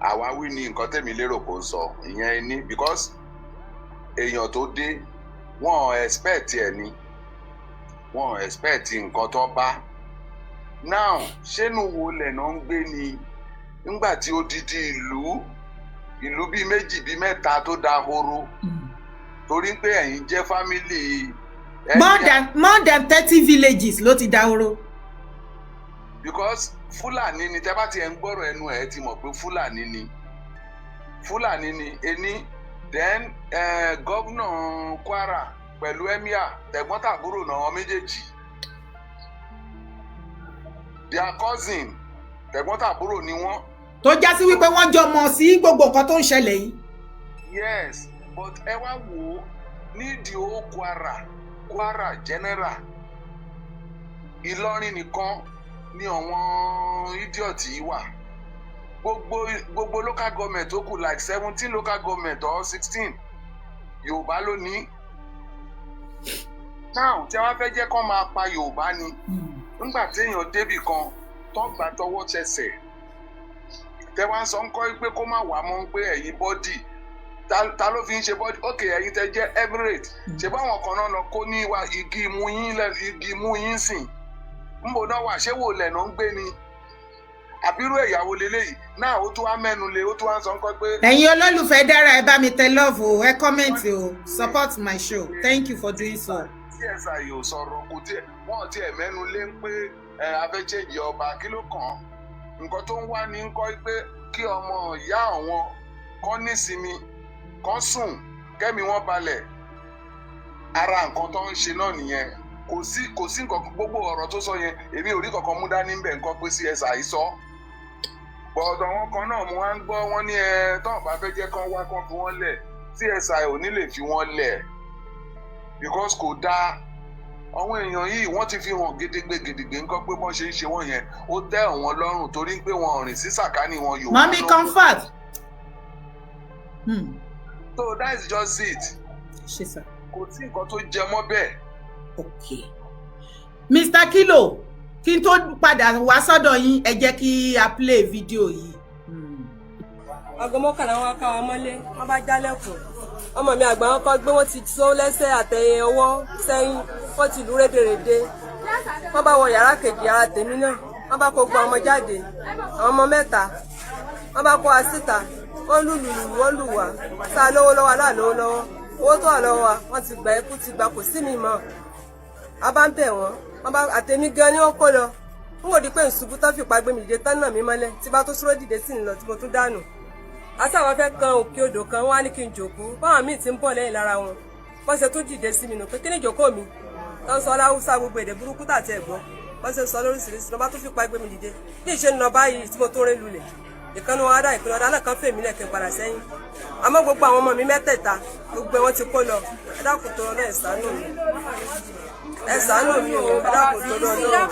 àwáwí ni nǹkan tèmi lérò kó ń sọ ìyẹn ní because èèyàn tó dé wọ́n expect ẹ̀ ni wọ́n expect nǹkan tó bá now ṣénú wo lẹ̀nà ń gbé ni nígbà tí odidi ìlú bíi méjì bíi mẹ́ta tó dahoro torí pé ẹ̀yin jẹ́ family more than 30 villages ló ti dahoro. because Fúlàní ni tẹ́ bá ti ẹ̀ ń gbọ́rọ̀ ẹnu ẹ̀ ti mọ̀ pé Fúlàní ni ení then gómìnà Kwara pẹ̀lú emir tẹ̀gbọ́n-tàbúrò náà méjèèjì their cousin tẹ̀gbọ́n-tàbúrò ni wọ́n. tó já sí wípé wọ́n jọ mọ̀ sí gbogbo nǹkan tó ń ṣẹlẹ̀ yìí. yes but ẹ wá wò ó nídìí ó Kwara general Ìlọrin nìkan ni àwọn idiot yìí wà gbogbo local government tó kù like 17 local government or 16 Yorùbá ló ní now tí wọ́n fẹ́ jẹ́ kó máa pa Yorùbá ni nígbà téèyàn débì kan tó gbà tọwọ́ tẹsẹ̀ tẹ wá ń sọ ń kọ́ pé kó má wà mọ́ pé ẹ̀yin bọ́dì ta ló fi ń ṣe bọ́dì ókè ẹ̀yin tẹ jẹ́ Emirate ṣe báwọn kan náà lọ kó ní wa igi imú yín sìn Nbo náà wà ṣé wò lẹ̀ náà ń gbé ni àbírú ẹ̀yàwó leléyìí náà ó tún wá mẹ́nu lé ó tún wá ń sọ nǹkan pé. Ẹ̀yin olólùfẹ́ dára ẹ bá mi tẹ love o ẹ comment o support my show thank you for doing so. TSI ò sọ̀rọ̀ kò tiẹ̀ wọ́n tiẹ̀ mẹ́nu lé ń pé afẹ́chẹ́jì ọba kí ló kàn án nǹkan tó ń wá ní ń kọ́ pé kí ọmọ ìyá àwọn kan nísinmi kan sùn kẹ́mi wọ́n balẹ̀ ara nǹkan tó ń ṣe náà nìyẹn kò sí nǹkan gbogbo ọ̀rọ̀ tó sọ yẹn èmi ò rí kankan mú dání bẹ́ẹ̀ nǹkan pé CSI sọ bọ̀dọ̀ wọn kan náà mo wá ń gbọ́ wọn ní tọ́wọ́n bá fẹ́ jẹ́ kán wá kán fi wọ́n lẹ̀ CSI ò ní lè fi wọ́n lẹ̀ because kò dáa àwọn èèyàn yìí wọ́n ti fi hàn gédégbé nǹkan pé wọ́n ṣe ń ṣe wọ́n yẹn ó tẹ́ àwọn lọ́rùn torí pé wọ́n rìn sí sàkání wọn yòówù. Mommy comfort. So that is just it. Ṣé sà. Kò sí nǹkan tó jẹ mọ́ bẹ́ẹ̀. Okay. Mr. Kilo kí n tó padà wá sọ́dọ̀ yín ẹ jẹ́ kí a play fídíò yìí. Aago mọ́kànlá wọn ká wa mọ́lé wọ́n bá jálẹ̀kùn ọmọ mi àgbà wọn kọ́ gbé wọn ti sọ lẹ́sẹ̀ àtẹ̀yìn ọwọ́ sẹ́yìn wọ́n ti lù rédèrèdè wọ́n bá wọ yàrá kejì yàrá tèmi náà wọ́n bá kó gbọ́ ọmọ jáde àwọn ọmọ mẹ́ta wọ́n bá kó wa síta wọ́n lùlù wọ́n lù wá sáà lówó lọ́wọ́ aláàlówó lọ́wọ́ owó tó wà lọ́wọ́ wa wọ́n ti gbà ẹkú ti gbà kò sí mi mọ́ a bá ń bẹ̀ wọ́n bá àtẹ̀mí gan ni wọ́n kó lọ n kò di pé ìṣubú tó fipá gbé mi dìde tán náà mi mọ́lẹ̀ tí bá tó súró dìde sí ìlọ tí mo tún dànù àtàwọn fẹ́ kan òkè odò kan wọ́n á ní kí n jòkó báwọn míì ti ń bọ̀ lẹ́yìn lára wọn wọ́n ṣe tún dìde sí mi nù pé kí ni ìjòkó mi tó ń sọ láwùsá gbogbo èdè burúkú tàti ẹ̀gbọ́n wọ́n ṣe sọ lóríṣiríṣi ló bá tún fipá gbé mi dìde bí ìṣe ń lọ báyìí tí mo tó rẹ́ lulẹ̀ ìkànnì wọn adá ìpínlẹ̀ ọ̀dà náà kan fèmí lẹ́kẹ̀ padà sẹ́yìn àmọ́ gbogbo àwọn ọmọ mi mẹ́tẹ̀ẹ̀ta gbogbo wọn ti kó lọ ẹ dákun tó lọ ẹ ṣàánú mi ẹ ṣàánú mi o ẹ dákun tó lọ náà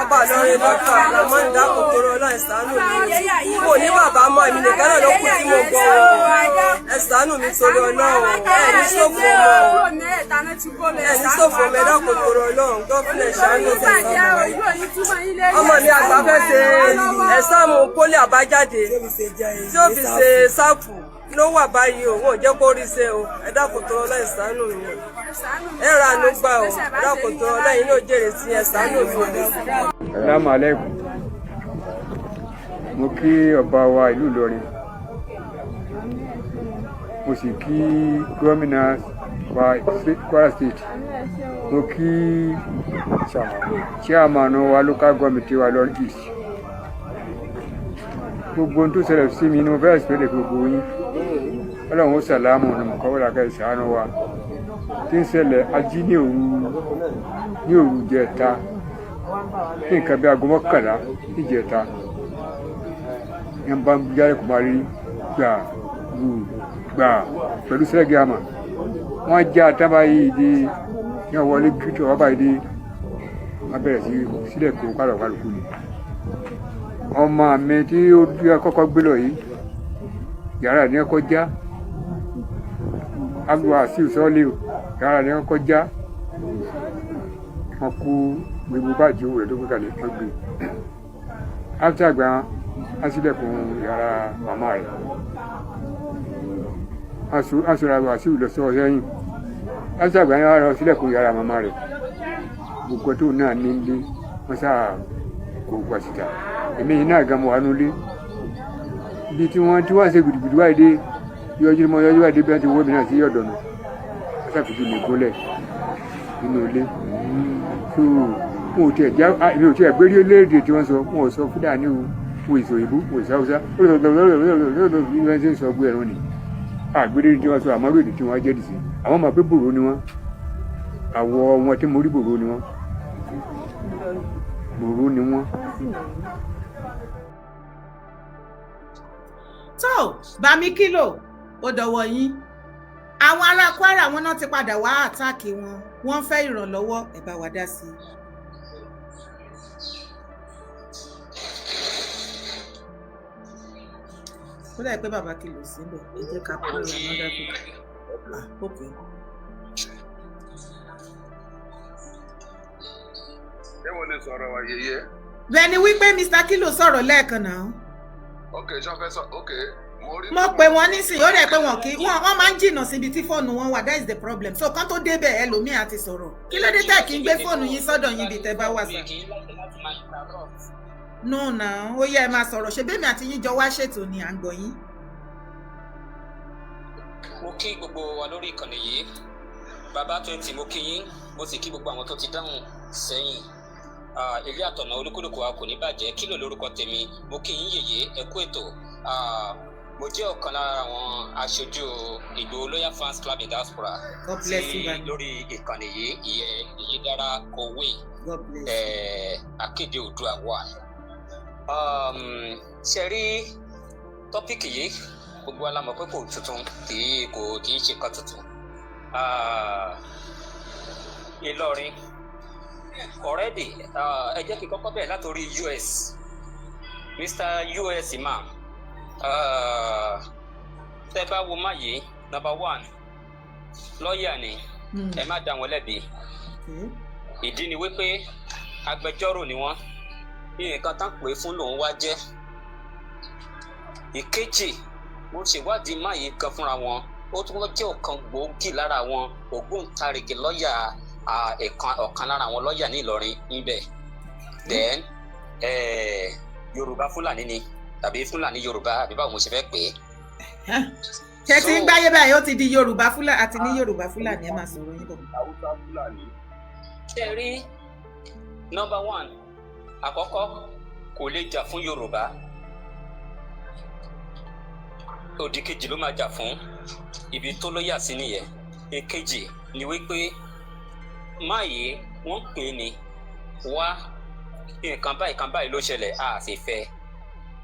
ọba Ìlọrin lọ́kọ̀ àmọ́ ẹ dákun tó lọ náà ẹ ṣàánú mi kò ní bàbá mọ́ èmi nìkan náà ló kù tí mo gbọ́ ẹ ṣàánú mi tó lọ náà ẹ ní ṣòfò mọ́ ẹ ní ṣòfò mọ́ ẹ dákun tó lọ náà gọ́fúnà ṣàánú mi ọmọ mi àgbà fẹ́ ṣe ẹ̀sán pólì àbájáde tí ó fi ṣe sáàpù ló wà báyìí o wọn ò jẹ́ kó rí ṣe o ẹ dákun tó ọlọ́ ìṣàánú mi ẹ ra àánú gbà o ẹ dákun tó ọlọ́ yìí náà jèrè sí ẹ̀ṣánú mi o. Assalamu alaikum. Mo kí ọba wa ìlú Ìlọrin mo sì kí gómìnà wa Kwara State mo kí chairman wa local government wa Ilorin East gbogbo ohun tó ṣẹlẹ̀ sí mi ni mo fẹ́ ṣẹlẹ̀ gbogbo yín Ọlọ́run ó sàlámù ní mọ̀kọ́wé làkà ìṣàánú wa tí ń ṣẹlẹ̀ ají ní òru jẹta ní nǹkan bí aago mọ́kànlá ìjẹta yẹn bá ń jáde kò máa rí gbà pẹ̀lú sẹ́gì àmà wọ́n já tábà yìí di yẹn wọlé kíkọ́ wọ́n báyìí di wọ́n bẹ̀rẹ̀ sí sílẹ̀ kó kálukú ni ọmọ mi tí ó kọ́kọ́ gbé lọ yìí yàrá ní ọkọ̀ já agbo àti ìsọ́lé yàrá ní ọkọ̀ já wọn kú gbogbo báàjì owó rẹ̀ tó gbé kalẹ̀ wọ́n gbé áfíà àgbà asílẹ̀kùn yàrá màmá rẹ̀ aṣọra àti ìlọsọ sẹ́yìn áfíà àgbà yàrá sílẹ̀kùn yàrá màmá rẹ̀ gbogbo tó náà ní ilé wọ́n sáà kó gbà síta èmi yìí náà gan mọ̀ wá nulẹ̀ ibi tí wọ́n ṣe gbìdìgbìdì wáyé dé yọjú wáyé dé bí wọ́n ti wọ́ mi náà sí ọ̀dọ̀ mi wọ́n ṣàkóso mi gúnlẹ̀ nínú ilé tó wọn ò tiẹ̀ já èmi ò tiẹ̀ gbérí léèdè tí wọ́n sọ wọn ò sọ Fúlàní o wọn ò sọ ìbú wọn ò sọ Haúsá bí wọ́n ṣe ń sọ gbé ẹ̀rọ ni àgbérí tí wọ́n sọ àmọ́ èdè tí wọ́n jẹ́ dì sí àwọn máa pé bòrò ni wọ́n àwọ̀ wọn tí mo rí bòrò ni wọ́n bòrò ni wọ́n. tó Bami Kilo ó dọ̀wọ́ yín àwọn ará Kwara wọn náà ti padà wá àtáàkì wọ́n fẹ́ ìrànlọ́wọ́ ẹ bá wa dá sí i. ó dà pé bàbá Kilo síbẹ̀ ẹ jẹ́ ká kúrò another video. Okay. Ṣé wọ́n lè sọ̀rọ̀ wa yẹyẹ? bẹ́ẹ̀ ni wípé Mr. Kilo sọ̀rọ̀ lẹ́ẹ̀kan náà. Ok, ṣé wọ́n fẹ́ sọ? Ok, mo pè wọ́n nísìnyí ó rẹ̀ pé wọ́n kì í wọ́n máa ń jìnnà síbi tí fóònù wọn wà, that is the problem. So kán tó débẹ̀ ẹlòmíì àti sọ̀rọ̀ kí ló dé tẹ̀ kí n gbé fóònù yín sọ́dọ̀ yín bí tẹ́ bá wà sá. no na ó yẹ ẹ máa sọ̀rọ̀ ṣe bẹ́ẹ̀ mi àti yín jọ wá ṣètò ni à ń gbọ́ yín. mo kí gbogbo wa lórí ìkànnì yìí bàbá 20 mo kí yín mo sì kí gbogbo àwọn tó ti dáhùn sẹ́yìn ilé àtọ̀nà olúkúlùkù wa kò ní bàjẹ́ kí ló lórúkọ tèmi mo kí yín yèyé ẹ kú ètò mo jẹ́ ọ̀kan lára àwọn aṣojú Igboho Loyal Fans Club in Diaspora tí lórí ìkànnì yìí ìyẹn Ìyídára Kòwé akéde Oòduà wà. ṣe rí tọ́píìkì yìí gbogbo wa la mọ̀ pé kò tuntun kì í ṣe kan tuntun. Ìlọrin already ẹ jẹ́ kí n kọ́kọ́ bẹ̀rẹ̀ látòrí US Mr. US Imam tẹ́ bá wo má yìí number 1 lọ́ọ̀yà ni ẹ má dá wọn lẹ́bi ìdí ni wípé agbẹjọ́rò ni wọ́n nǹkan tán pè fún lòun wá jẹ́. ìkejì mo ṣèwádìí má yìí kan fúnra wọn ó tún jẹ́ ọ̀kan gbòógì lára àwọn ògbóǹtarìgì lọ́ọ̀yà ọ̀kan lára àwọn lọ́ọ̀yà ní Ìlọrin níbẹ̀. then Yorùbá Fúlàní ni tàbí Fúlàní Yorùbá àbí báwo mo ṣe fẹ́ pè é. ṣé tí ń gbáyé báyìí ó ti di Yorùbá Fúlàní àti ní Yorùbá Fúlàní ẹ máa sọ̀rọ̀ yín bọ̀. Haúsá Fúlàní. ṣe rí number 1 àkọ́kọ́ kò lè jà fún Yorùbá òdì kejì ló máa jà fún ibi tó ló yà sí nìyẹn. èkejì ni wípé máyì wọ́n pè é ní wá nǹkan báyìí ló ṣẹlẹ̀ a sì fẹ́.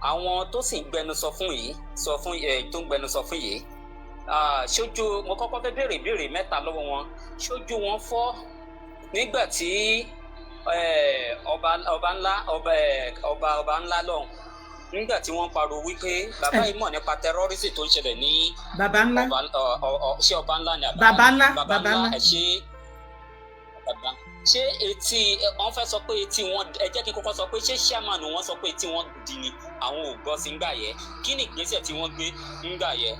àwọn tó sì ń gbẹnusọ fún yìí tó ń gbẹnusọ fún yìí ṣojú mo kọ́kọ́ fẹ́ béèrè ìbéèrè mẹ́ta lọ́wọ́ wọn ṣojú wọn fọ́ nígbà tí ọba ńlá lọ́hùn nígbà tí wọ́n pariwo wípé bàbá yìí mọ̀ nípa tẹrọrìsì tó ń ṣẹlẹ̀ ní bàbá ńlá ṣé ọba ńlá ni bàbá ńlá ṣé etí wọ́n fẹ́ sọ pé etí wọn ẹ jẹ́ kí n kọ́kọ́ sọ pé ṣé chairman wọ́n sọ pé etí wọn di ni àwọn ò gbọ́ sí ńgbà yẹ kí ni ìgbésẹ̀ tí wọ́n gbé ńgbà yẹ.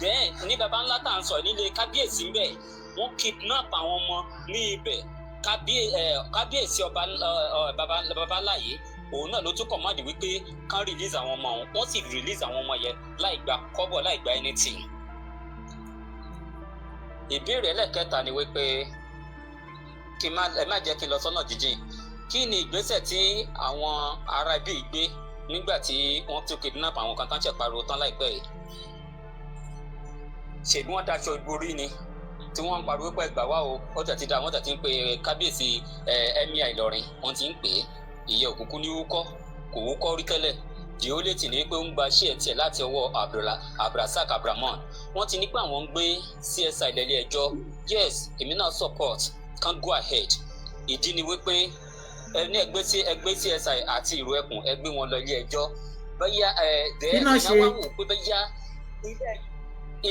bẹ́ẹ̀ ní bàbá ńlá tá à ń sọ nílé kábíyèsí ńbẹ̀ wọ́n kidnap àwọn ọmọ ní ibẹ̀ kábíyèsí bàbá láyé òun náà ló tún kọ̀mọ́dì wípé kán release àwọn ọmọ òun wọ́n sì release àwọn ọmọ yẹn láì gba kọ́bọ̀ láì gba anything. ìbéèrè ẹlẹ́kẹta ni wípé ẹ má jẹ́ kí n lọ sọ́nà jíjìn kí ni ìgbésẹ̀ tí àwọn ará ibi gbé nígbà tí wọ́n tún kidnap àwọn kan tán ṣe pariwo tán láìpẹ́ yìí. ṣèbí wọ́n daṣọ ìborí ni tí wọ́n ń pariwo pé gbà wá o ó tẹ̀ ti da wọ́n tẹ̀ ti ń pe kábíyèsí Emir Ìlọrin wọ́n ti ń pè é ìyẹn òkùnkùn ní wúkọ́ kò wúkọ́ rí tẹ́lẹ̀ di ó lè tì ní pé ó ń gba ṣíẹ̀ tiẹ̀ láti ọwọ́ Abdulrasaq Abdulrahman wọ́n ti ní pé àwọn ń gbé CSI lẹ́lé ẹjọ́ yes èmi náà support can go ahead ìdí ni wípé ẹni ẹgbẹ́ CSI àti ìró ẹkùn ẹgbẹ́ wọn lọ ilé ẹjọ́ bẹ́yà ẹ̀ẹ́dẹ́gbẹ̀rún wá wò pé bẹ́yà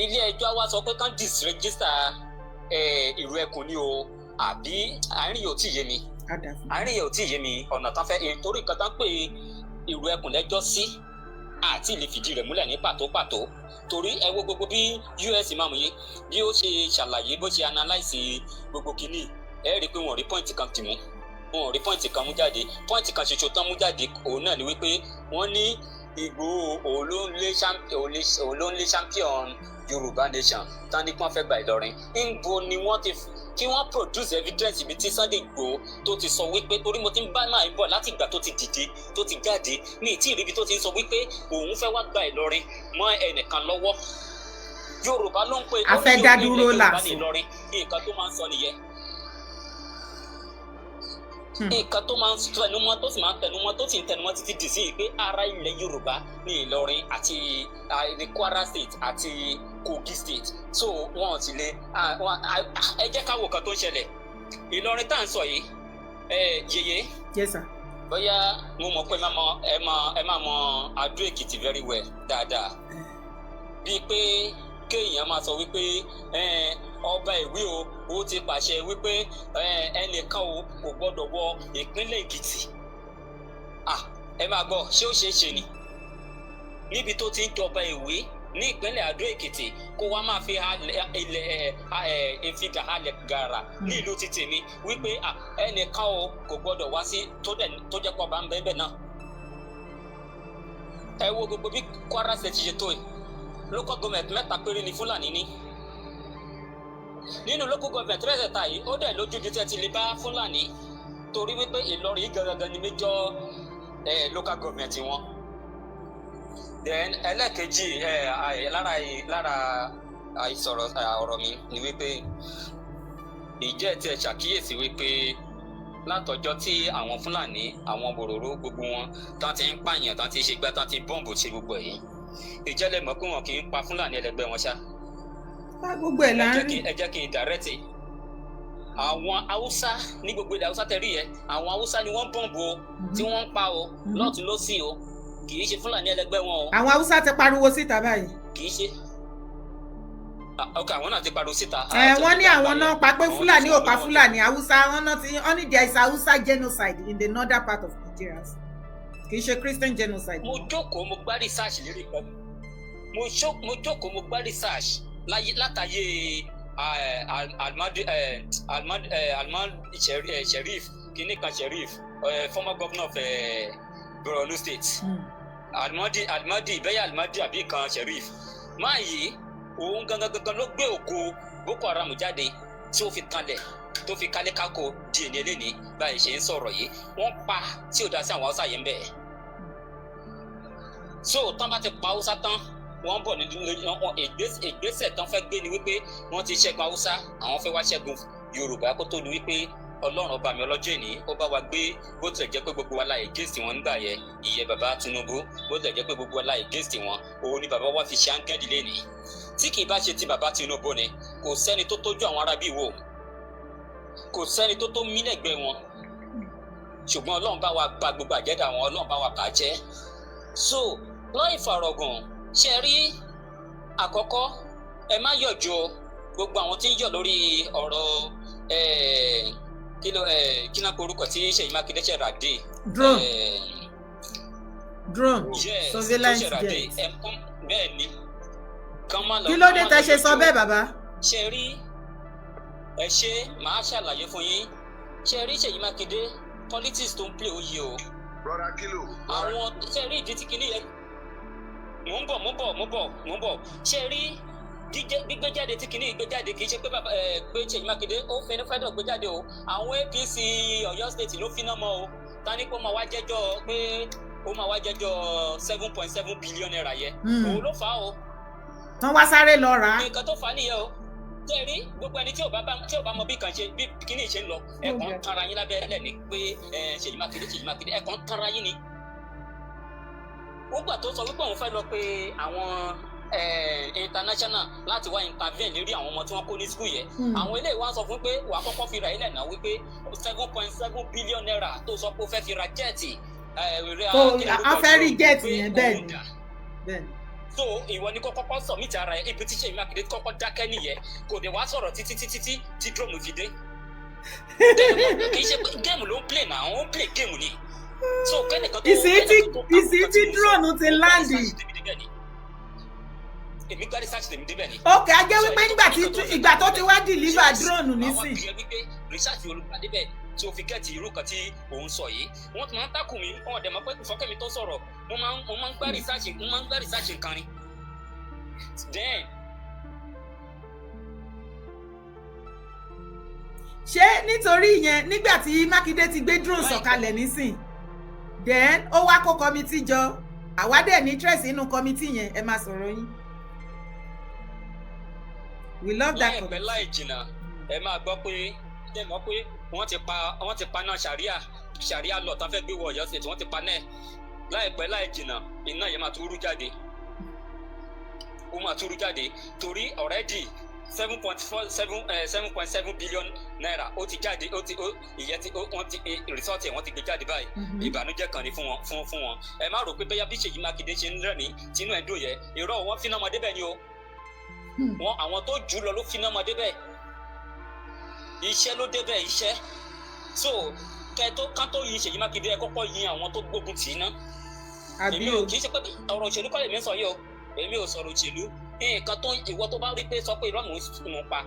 ilé ẹjọ́ wa sọ pé kán disregister ìró ẹkùn ni o àbí àárín yóò tí yé mi àárín yóò tí yé mi ọ̀nà tán fẹ́ torí nǹkan tán pé ìró ẹkùn lẹ́jọ́ sí àti lè fìdí rẹ̀ múlẹ̀ ní pàtó torí ẹ wo gbogbo bí US Imam yìí bí ó ṣe ṣàlàyé bó ṣe analyse gbogbo kìíní ẹ rí i pé wọn ò rí pọ́ìntì kan tì mú wọn ò rí pọ́ìntì kan mú jáde pọ́ìntì kan ṣoṣo tán mú jáde òun náà ni wípé wọ́n ní Ìgbòho òun ló ń lé champion Yorùbá nation tán ní kí wọ́n fẹ́ gba Ìlọrin ńbo ni wọ́n ti kí wọ́n produce evidence ibi tí Sunday Igboho tó ti sọ wípé torí mo ti ń bá máa ń bọ̀ láti ìgbà tó ti dìde tó ti jáde ní ìtí ìríbi tó ti ń sọ wípé òun fẹ́ wá gba Ìlọrin mọ́ ẹnìkan lọ́wọ́ Yorùbá ló ń pè afẹ́dádúró Yorùbá ní Ìlọrin nǹkan tó máa ń sọ nìyẹn nǹkan tó máa ń tẹnumọ́ tó sì máa ń tẹnumọ́ tó sì ń tẹnumọ́ títí dì sí pé ara ilẹ̀ Yorùbá ní Ìlọrin àti ní Kwara State àti Kogi State so wọn ò sì lè ẹ jẹ́ ká wo kan tó ń ṣẹlẹ̀ Ìlọrin tá à ń sọ yìí yeye yes sir bóyá mo mọ̀ pé ẹ máa mọ Adó Èkìtì very well dáadáa bíi pé kéèyàn máa sọ wípé ọba ìwé ó ti pàṣẹ wípé ẹnìkan kò gbọdọ̀ wọ ìpínlẹ̀ Èkìtì ẹ máa gbọ́ ṣé ó ṣeé ṣe ni níbi tó ti ń jọba ìwé ní ìpínlẹ̀ Adó Èkìtì kó wá máa fi ilẹ̀ ìfidà halẹ̀ gàrà ní ìlú ti tèmi wípé ẹnìkan o kò gbọdọ̀ wá sí tó jẹ́ pọ̀ bá ń bẹ́ẹ̀ náà. Ẹ wo gbogbo bí Kwara State ṣe tó yìí local government 3 péré ni Fúlàní ní. Nínú local government 3 yìí ó dẹ̀ lójú ju tẹ́ ti lè bá Fúlàní torí wípé Ìlọrin gangan ni major local government wọn. Then ẹlẹ́kejì lára àìsọ̀rọ̀ ọ̀rọ̀ mi ni wípé ìjẹ́ tí ẹ ṣàkíyèsí wípé látọjọ́ tí àwọn Fúlàní àwọn bòròró gbogbo wọn tán ti ń pààyàn tán ti ṣe gbá tán ti bọ́ǹbù ṣe gbogbo èyí ìjẹ́lẹ̀ mọ̀ pé wọn kì í pa Fúlàní ẹlẹgbẹ́ wọn ṣá. gbogbo ẹ̀ láàrin. ẹ jẹ́ kí n dàrẹ́tì àwọn Haúsá ní gbogbo ilẹ̀ Haúsá tẹ̀rí yẹ àwọn Haúsá ni wọ́n bọ́ǹbù o tí wọ́n ń pa o lọ́tún lọ́sì o kì í ṣe Fúlàní ẹlẹgbẹ́ wọn o. àwọn Haúsá ti pariwo síta báyìí. kì í ṣe ok àwọn náà ti pariwo síta. wọ́n ní àwọn náà pa pé Fúlàní ò pa Fúlàní Haúsá wọ́n ní there is Hausa genocide in the northern part of Nigeria kì í ṣe Christian genocide. mo jókòó mo gbá research lérí kan mo jókòó mo gbá research látàyè Almad Sheriff kìnnìkan Sheriff former governor of Borno State Almadi bẹ́yà Almadi àbí kan Sheriff máa yìí òun gangan ló gbé òkú Boko Haram jáde tí ó fi kanlẹ̀ tó fi kálé kákó di ènìyàn lẹ́ni báyìí ṣe ń sọ̀rọ̀ yìí wọ́n pa tí ò dá sí àwọn Haúsá yẹn bẹ́ẹ̀. So tán bá ti pa Haúsá tán wọ́n bọ̀ ìgbésẹ̀ tán fẹ́ gbé ni wípé wọ́n ti ṣẹ́gun Haúsá àwọn fẹ́ wá ṣẹ́gun Yorùbá kó tó di wípé Ọlọ́run ọba mi ọlọ́jọ́ ìní ó bá wa gbé bó tilẹ̀ jẹ́ pé gbogbo wa láyé gẹ́sì wọn nígbà yẹn ìyẹn bàbá Tinubu bó tilẹ̀ jẹ́ pé gbogbo wa láyé gẹ́sì wọn òun ni bàbá wa fi ṣe áńgẹ́lì lẹ́nìí tí kì í bá ṣe ti bàbá Tinubu ni kò sẹ́ni tó tójú àwọn arábí wò kò sẹ́ni tó tó mí lẹ́gbẹ̀ẹ́ wọn ṣùgbọ́n Ọlọ́run bá wa gba gbogbo àjẹ́dà wọn Ọlọ́run bá wa bàjẹ́. So láì fàrọ̀gùn ṣe rí àkọ́kọ́ ẹ má yọ̀jọ́ gbogbo àwọn tí ń yọ̀ lórí ọ̀rọ̀ kí náà korúkọ tí Ṣèyí Mákindé ṣe ràdé. drone surveillance jet. bẹ́ẹ̀ ni kán má lọ. kí ló dé tẹ́ ṣe sọ bẹ́ẹ̀ bàbá. ṣe rí ẹ ṣe màá ṣàlàyé fún yín ṣe rí Ṣèyí Mákindé politics tó ń play oyè o. rọra kílò. àwọn ṣe rí ìdí tí kìíní yẹn mo ń bọ̀ ṣe rí gbígbéjáde tí kìíní gbéjáde kì í ṣe pé pé Ṣèyí Mákindé ó fẹ́ẹ́ fẹ́ẹ́ gbéjáde o àwọn APC Ọ̀yọ́ state ló fi náà mọ́ o tani pé ó máa wá jẹ́jọ́ pé ó máa wá jẹ́jọ́ 7.7 billion naira yẹ òun ló fà á o. wọ́n wá sáré lọ rà á. nǹkan tó fà á nìyẹn o tẹ́rí gbogbo ẹni tí ò bá mọ bí kíní ṣe ń lọ ẹ̀kan tanra yín lábẹ́ ẹlẹ́ni pé Ṣèyí Mákindé ẹ̀kan tanra yín ni. ó gbà tó sọ wípé òun fẹ́ lọ pé àwọn international láti wá intervene lórí àwọn ọmọ tí wọ́n kó ní school yẹn àwọn eléyìí wá sọ fún pé wà á kọ́kọ́ fi ra ilẹ̀ náà wípé 7.7 billion naira tó sọ pé ó fẹ́ fi ra jẹ́ẹ̀tì. a fẹ́ rí jẹ́ẹ̀tì yẹn bẹ́ẹ̀ ni. So ìwọ ni kọ́kọ́ submit ara ẹ̀ ibi tí Ṣèyí Mákindé kọ́kọ́ dákẹ́ nìyẹn kò dé wá sọ̀rọ̀ títí tí drone fi dé. kì í ṣe pé géèmù ló ń play náà ó ń play géèmù ni. So kẹ́nìkan tó ìsì tí drone ti láǹdì. èmi gbá research tèmi débẹ̀ ni. ok a jẹ́ wípé ìgbà tó ti wá deliver drone nísìn. àwọn àgbẹ̀ wípé research olùgbà débẹ̀ tí o fi kẹ́ẹ̀tì irú kan tí òun sọ yìí wọ́n ti máa ń takùn mi wọ́n dẹ̀ mọ́ pé ìfọ́kẹ́mi tó sọ̀rọ̀ mo máa ń gbá research nǹkan ni. then ṣé nítorí ìyẹn nígbà tí Mákindé ti gbé drone sọ̀kalẹ̀ nísìn then ó wá kó kọmitì jọ àwa dẹ̀ ní interest nínú kọmitì yẹn ẹ máa sọ̀rọ̀ yín. we love that committee. láìpẹ́ láì jìnnà ẹ máa gbọ́ pé ṣé mọ̀ pé wọ́n ti pa náà ṣàríà lọ tán fẹ́ gbé wọ Ọ̀yọ́ state wọ́n ti pa náà láìpẹ́ láì jìnnà iná yẹn máa tún rú jáde ó máa tún rú jáde torí already 7.7 billion naira ó ti jáde wọ́n ti result ẹ̀ wọ́n ti gbé jáde báyìí ìbànújẹ́ kan ní fún wọn ẹ má rò pé bẹ́yà bí Ṣèyí Mákindé ṣe ń rẹ́ni tínú ẹ̀ dùn yẹ irọ́ wọn fi náà mọ́ débẹ̀ ni o wọn àwọn tó jù lọ ló fi náà mọ́ débẹ̀ iṣẹ́ ló débẹ̀ iṣẹ́ so ká tó yin Ṣèyí Mákindé ẹ kọ́kọ́ yin àwọn tó gbógun tì í ná èmi ò kì í ṣe pé ọ̀rọ̀ òṣèlú kọ́ lèmi ń sọ yìí o èmi ò sọ̀rọ̀ òṣèlú nǹkan tó ìwọ tó bá rí pé sọ pé irọ́ mò ń pa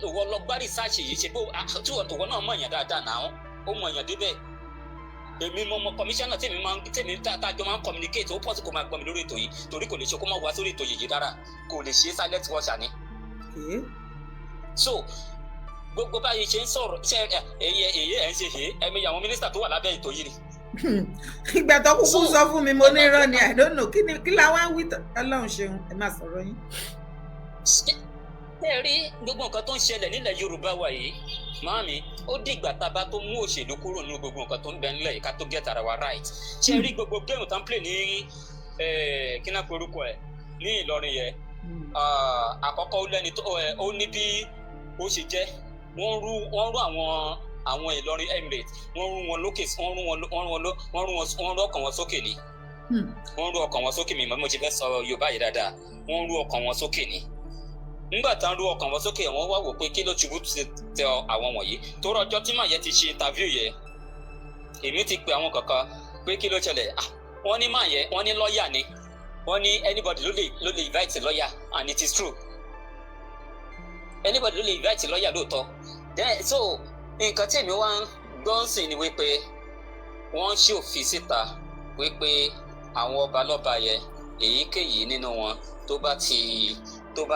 ìwọ lọ gbá rìsáàṣì yìí ṣe pé tí ìwọ náà mọ̀ èèyàn dáadáa náà ó mọ̀ èèyàn débẹ̀ èmi mọ kọmíṣánná tèmi tájọ máa ń communicate ó pọ̀sí kó máa gbọ́ mi lórí ètò yìí torí kò lè ṣe kó máa wá sórí ètò yìí rárá kò lè ṣe silent watcher ni. So gbogbo báyìí ṣe ń sọ̀rọ̀ ṣe èyí ẹ̀ ń ṣe ẹ̀mí àwọn mínísítà tó wà lábẹ́ ètò yìí ni. ìgbà tó kúkú sọ fún mi mo ní irọ́ ni I don't know kí la wá ń wí Ọlọ́run ṣeun ẹ máa sọ̀rọ̀ yín. ẹ rí gbogbo nǹkan tó ń ṣẹlẹ̀ nílẹ̀ Yorùbá wa yìí màámi ó dìgbà tá a bá tó mú òṣèlú kúrò nínú gbogbo nǹkan tó ń bẹ nílẹ̀ yìí ká tó get ara wa right. ṣe rí gbogbo géèmù tá ń play ní kí náà porúkọ ẹ̀ ní Ìlọrin yẹn àkọ́kọ́ ó lẹ́ni ó ní bí ó ṣe jẹ́ wọ́n rú àwọn Ìlọrin Emirates wọ́n rú wọn lókè wọ́n rú ọkàn wọn sókè ni wọ́n rú ọkàn wọn sókè mi mo ti fẹ́ sọ Yorùbá yìí dáadáa wọ́n rú ọkàn wọn sókè ni nígbà tá ń rú ọkàn wọn sókè wọ́n wá wò pé kí ló ṣubú tẹ àwọn wọ̀nyí tó rọjọ́ tí màá yẹ ti ṣe interview yẹ èmi ti pe àwọn kankan pé kí ló ṣẹlẹ̀ wọ́n ní màá yẹ wọ́n ní lọ́ọ̀yà ni wọ́n ní anybody ló lè invite lawyer and it is true anybody ló lè invite lawyer lóòótọ́ then so nǹkan tí èmi wá ń gbọ́ sí ni wípé wọ́n ṣe òfin síta wípé àwọn ọba lọ́ba yẹ èyíkéyìí nínú wọn tó bá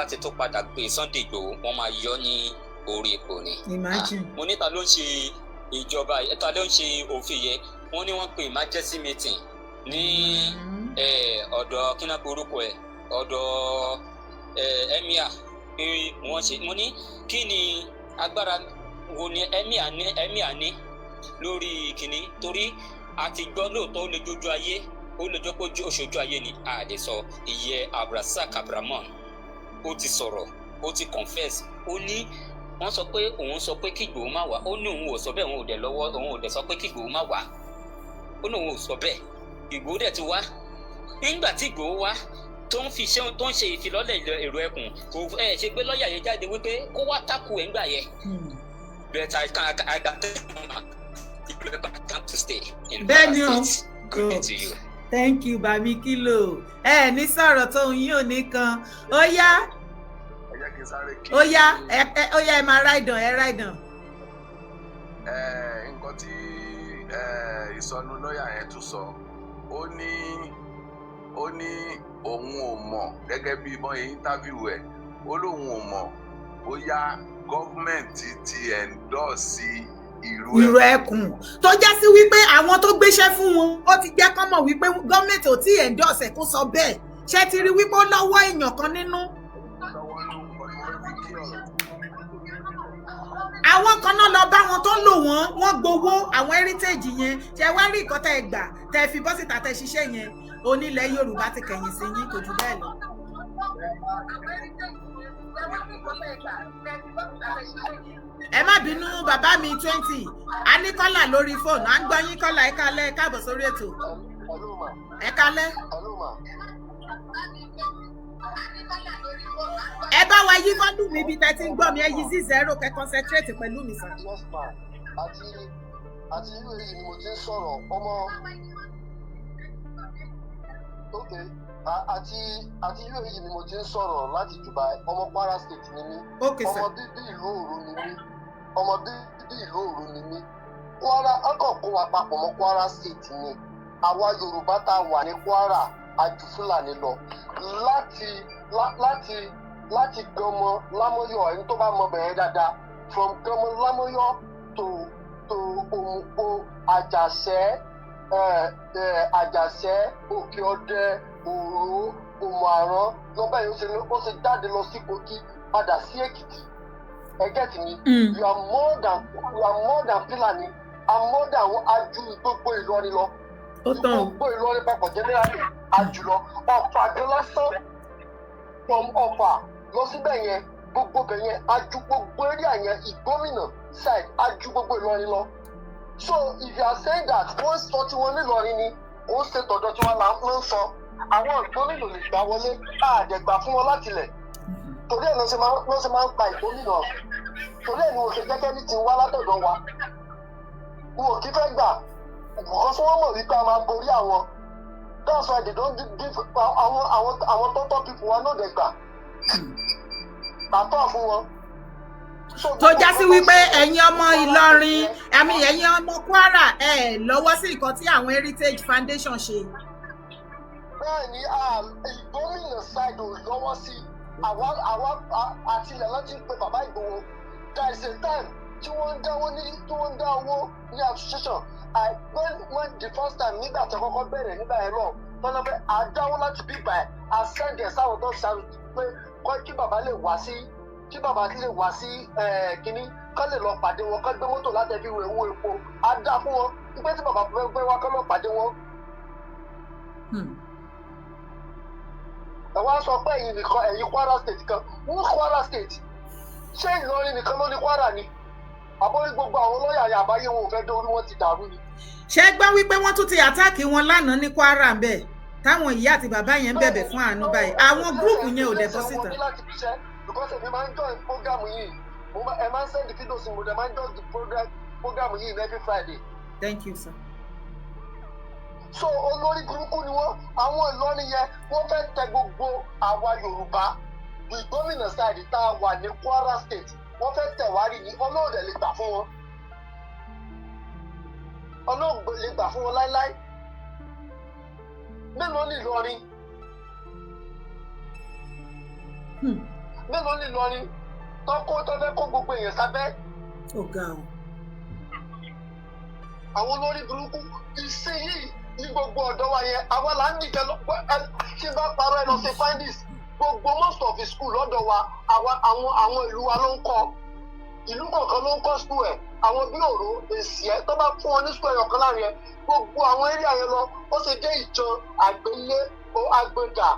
ti tó padà pé Sunday Igboho wọ́n máa yọ ní orí ipò ni. mo ní ta ló ń ṣe ìjọba ta ló ń ṣe òfin yẹ wọ́n ní wọ́n pe emergency meeting ní ọ̀dọ̀ kíná orúkọ ẹ̀ ọ̀dọ̀ emir pé wọ́n ṣe mo ní kí ni agbára wo ni emir ní lórí kìíní torí a ti gbọ́ lóòótọ́ ó lè jójú ayé ó lè jọ pé oṣooju ayé ni a lè sọ ìyẹ Abdulrasaq Abdulrahman ó ti sọ̀rọ̀ ó ti confess ó ní wọ́n sọ pé òun sọ pé kí Ìgbòho má wá ó ní òun ò sọ bẹ́ẹ̀ òun ò dẹ̀ lọ́wọ́ òun ò dẹ̀ sọ pé kí Ìgbòho má wá ó ní òun ò sọ bẹ́ẹ̀ Ìgbòho dẹ̀ ti wá nígbà tí Ìgbòho wá tó ń ṣe ìfilọ́lẹ̀ èrò ẹkùn kò ṣe gbé lọ́ọ̀yà yẹn jáde wípé kó wá tákù ẹ̀ ńgbà yẹn but I can tell you Ìgbòho come to stay in Kwara State. Good to you. Thank you Bami Kilo ní sọ̀rọ̀ tó ń yín òní kan ó yá ẹ máa ráìdàn nǹkan tí ìsọnù lọ́ọ̀yà yẹn tún sọ ó ní òun ò mọ̀ gẹ́gẹ́ bí wọ́n yẹ interview ẹ̀ ó lóun ò mọ̀ bóyá gọ́ọ̀mẹ̀ntì ti endorse ìró ẹkùn tó já sí wípé àwọn tó gbéṣẹ́ fún wọn ó ti jẹ́ kán mọ̀ wípé gọ́ọ̀mẹ̀ntì ò tí endorse ẹ̀ kó sọ bẹ́ẹ̀ ṣé ti rí wípé ó lọ́wọ́ èèyàn kan nínú. àwọn kan náà lọ bá wọn tó lò wọ́n gbowó àwọn heritage yẹn ṣe wá rí nǹkan tẹ́ ẹ gbà tẹ́ ẹ fi bọ́ síta tẹ́ ẹ ṣiṣẹ́ yẹn onílẹ̀ Yorùbá ti kẹ̀yìn sí yín kò jù bẹ́ẹ̀ lọ. ẹ má bínú bàbá mi 20 a ní kọ́là lórí fóònù à ń gbọ́ yín kọ́là ẹ kálẹ́ ẹ káàbọ̀ sórí ètò ẹ kálẹ́. ẹ bá wa yí fọ́dún mi bí tẹ́tí ń gbọ́ mi ẹ yí sí 0 kẹ́ concentrate pẹ̀lú mi sàn. àti irú èyí ni mo ti ń sọ̀rọ̀ ọmọ àti irú èyí ni mo ti ń sọ̀rọ̀ láti Dubai ọmọ Kwara State ni mí ọmọ bíbí ìlú Òru ni mí ọmọ bíbí ìlú Òru ni mí Kwara ọkọ̀ kó wa papọ̀ mọ́ Kwara State ni àwa Yorùbá tá a wà ní Kwara àjù Fúlàní lọ láti Gọmọ Lámọ́yọ̀ ẹni tó bá mọ bẹ̀rẹ̀ dáadáa from Gọmọ Lámọ́yọ̀ to Òmùpó Àjàṣẹ́ Òkè Ọdẹ Òró Òmùàrán lọ́bẹ̀ yìí ó ṣe jáde lọ sí Kogi padà sí Èkìtì ẹgẹ́tì mi you are more than Fúlàní and more than ajú gbogbo Ìlọrin lọ gbogbo Ìlọrin papọ̀ jẹ́nẹ́rálì àjùlọ Ọ̀fà gan lásán from Ọ̀fà lọ síbẹ̀ yẹn gbogbo bẹ̀ yẹn ajú gbogbo area yẹn Ìgbómìnà side ajú gbogbo Ìlọrin lọ. So if you are saying that wọ́n sọ tí wọ́n nílọrin ni ó ń ṣe tọ̀dọ̀ tí wọ́n là ń sọ àwọn Ìgbómìnà lè gbà wọlé àdẹ̀gbà fún wọn láti lẹ̀ torí ẹ̀ ló ṣe máa ń pa Ìgbómìnà torí ẹ̀ ni wọ́n ṣe jẹ́jẹ́ ní ti wá látọ̀dọ̀ wa wọn ò kí fẹ́ gbà nǹkan tí wọ́n mọ̀ wípé a máa borí àwọn That's why they don't give àwọn tó people wa no dey gbà. Àtọ̀ fún wọn. Tó já sí wípé ẹ̀yin ọmọ Ìlọrin àmì ẹ̀yin ọmọ Kwara lọ́wọ́ sí nǹkan tí àwọn Heritage Foundation ṣe. Bẹ́ẹ̀ni gómìnà side ò lọ́wọ́ sí àwa àti ilẹ̀ láti pe bàbá Ìgbòho. There is a time tí wọ́n ń dá owó ní association. When the first time nígbà tí àkọ́kọ́ bẹ̀rẹ̀ nígbà ẹ̀rọ tọ́lá fẹ́ àdáwọ́ láti bí ibà ẹ̀ àṣẹ́ǹdẹ̀ sáwọn tó ṣàrò pé kí bàbá lè wá sí kínní kọ́ lè lọ pàdé wọn kọ́ gbé mọ́tò láti ẹbí wo owó epo á dá fún wọn wípé tí bàbá fẹ́ wá kọ́ lọ pàdé wọn. ẹ wá sọ pé ẹ̀yin Kwara state kan wọ́n Kwara state ṣé Ìlọrin nìkan ló ní Kwara ni àbórí gbogbo àwọn lọ́ọ̀yà àbáyé wọn ò fẹ́ dé orí wọn ti dàrú ni. ṣé gbọ́ wípé wọ́n tún ti àtáàkì wọn lánàá ní Kwara ń bẹ̀ táwọn ìyá àti bàbá yẹn ń bẹ̀bẹ̀ fún àánú báyìí àwọn gúrùpù yẹn ò dẹ̀ bọ́ síta. Because èmi máa ń join program yìí ẹ máa ń send the videos mo dẹ̀ máa ń join the program yìí every Friday. Thank you sir. So olórí burúkú ni wọ́n àwọn Ìlọrin yẹn wọ́n fẹ́ tẹ gbogbo àwa Yorùbá gómìnà sáàdì tá a wà ní Kwara state wọ́n fẹ́ tẹ̀ wá rí ni ọlọ́ọ̀dẹ̀ lè gbà fún wọn ọlọ́ọ̀gbẹ̀ lè gbà fún wọn láíláí mélòó ní Ìlọrin mélòó ní Ìlọrin tó fẹ́ kó gbogbo èèyàn sábẹ́. Ó ga o. àwọn olórí burúkú ìsinyìí ní gbogbo ọ̀dọ́ wa yẹn àwa là ń nìkẹ́ tí bá parọ́ ẹ lọ sí findings gbogbo most of the school lọ́dọ̀ wa àwọn ìlú wa ló ń kọ́ ìlú kọ̀ọ̀kan ló ń kọ́ school ẹ̀ àwọn bí òró èsì ẹ̀ tó bá fún wọn ní school ẹ̀yọ̀ kan láàrin ẹ̀ gbogbo àwọn area yẹn lọ ó ṣe dé Ìjan Àgbélé Àgbẹ̀dà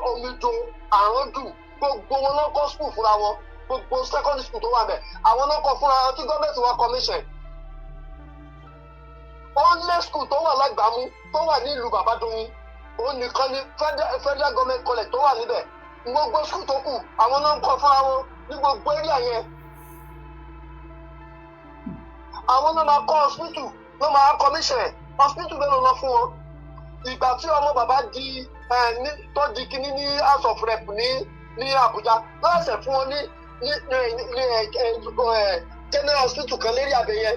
Omido Àrọ́dù gbogbo wọn ló kọ́ school fúnra wọn gbogbo secondary school tó wà bẹ̀ àwọn ló kọ́ fúnra wọn tí gọ́ọ̀mẹ̀ntì wa commission only school tó wà lágbàmú tó wà ní ìlú Bàbádóyin òun nìkan ní federal government college tó wà níbẹ̀ gbogbo school tó kù àwọn náà ń kọ́ fúnra wọn ní gbogbo area yẹn àwọn náà máa kọ́ hospital ló máa commission hospital mélòó lọ fún wọn ìgbà tí ọmọ bàbá di tó di kíní ní house of rep ní Àbújá lọ́sẹ̀ fún wọn ní general hospital kan lérí àbẹ̀yẹ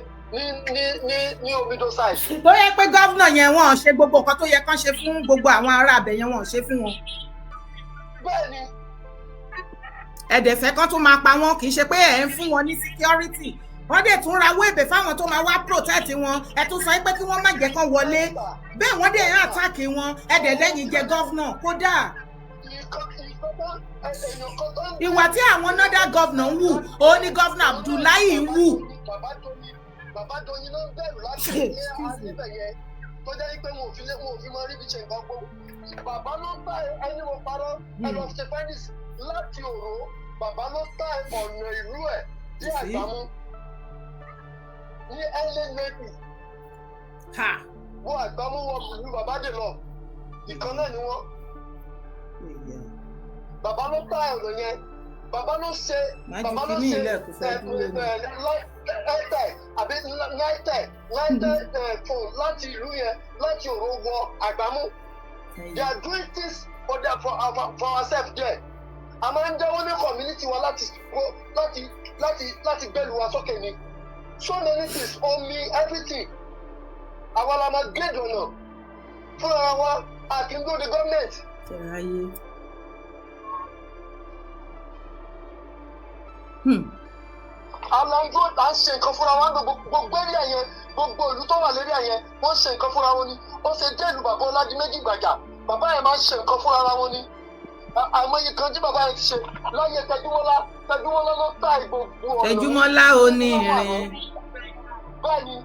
ní Omido side. tó yẹ pé gómìnà yẹn wọn ṣe gbogbo nǹkan tó yẹ kán ṣe fún gbogbo àwọn ará abẹ yẹn wọn ṣe fún wọn. bẹ́ẹ̀ni. ẹ̀dẹ̀fẹ́ kan tún máa pa wọ́n kì í ṣe pé ẹ̀ ń fún wọn ní security wọ́n dẹ̀ tún rawọ́ èbè fáwọn tó máa wá protect wọn ẹ̀ tún sọ pé kí wọ́n má jẹ́ kán wọlé bẹ́ẹ̀ wọ́n dẹ̀ ń àtàkì wọn ẹ̀dẹ̀ lẹ́yìn jẹ́ gọ́vnà kódà. ìwà tí àwọn northern governor ń wù òun ni gọ́vnà Abdullahi ń wù. Bàbá Doyin ló ń bẹ̀rù láti ilé àdébẹ̀ yẹn tó jẹ́ pé wọn ò fi mọ rí bí ṣe nǹkan gbó. Bàbá ló bá ẹni mo parọ́ ẹlọ Stefanis láti Òró bàbá ló ta ọ̀nà ìlú ẹ̀ ní Àgbàmú ní LATI. Wọ́n Àgbàmú wọn pẹ̀lú bàbá dè lọ ìkan náà ni wọ́n. Bàbá ló ta ọ̀nà yẹn bàbá ló ṣe fún láti ìlú yẹn láti Òró wọ Àgbàmú. They are doing things for ourselves there. A máa ń jáwọ́ ní community wa láti gbẹ́lu wa sókè ni. So many things omi everything. Àwa la máa gbé dọ̀nà fúnra wa àti ń gbóde gọ́ọ̀mẹ̀ntì. Àlàyé à ń ṣe nǹkan fúnra wa gbogbo area yẹn gbogbo ìlú tó wà lérí yẹn wọ́n ṣe nǹkan fúnra wọn ni ó ṣe dé ìlú bàbá Ọládìméjì Gbàjà bàbá yẹn máa ń ṣe nǹkan fúnra wọn ni àìmọye kan tí bàbá yẹn ti ṣe láyé Tẹjúmọ́lá ló ta ìgbòho ọ̀nà. Tẹjúmọ́lá ò ní ìrìn. bẹ́ẹ̀ni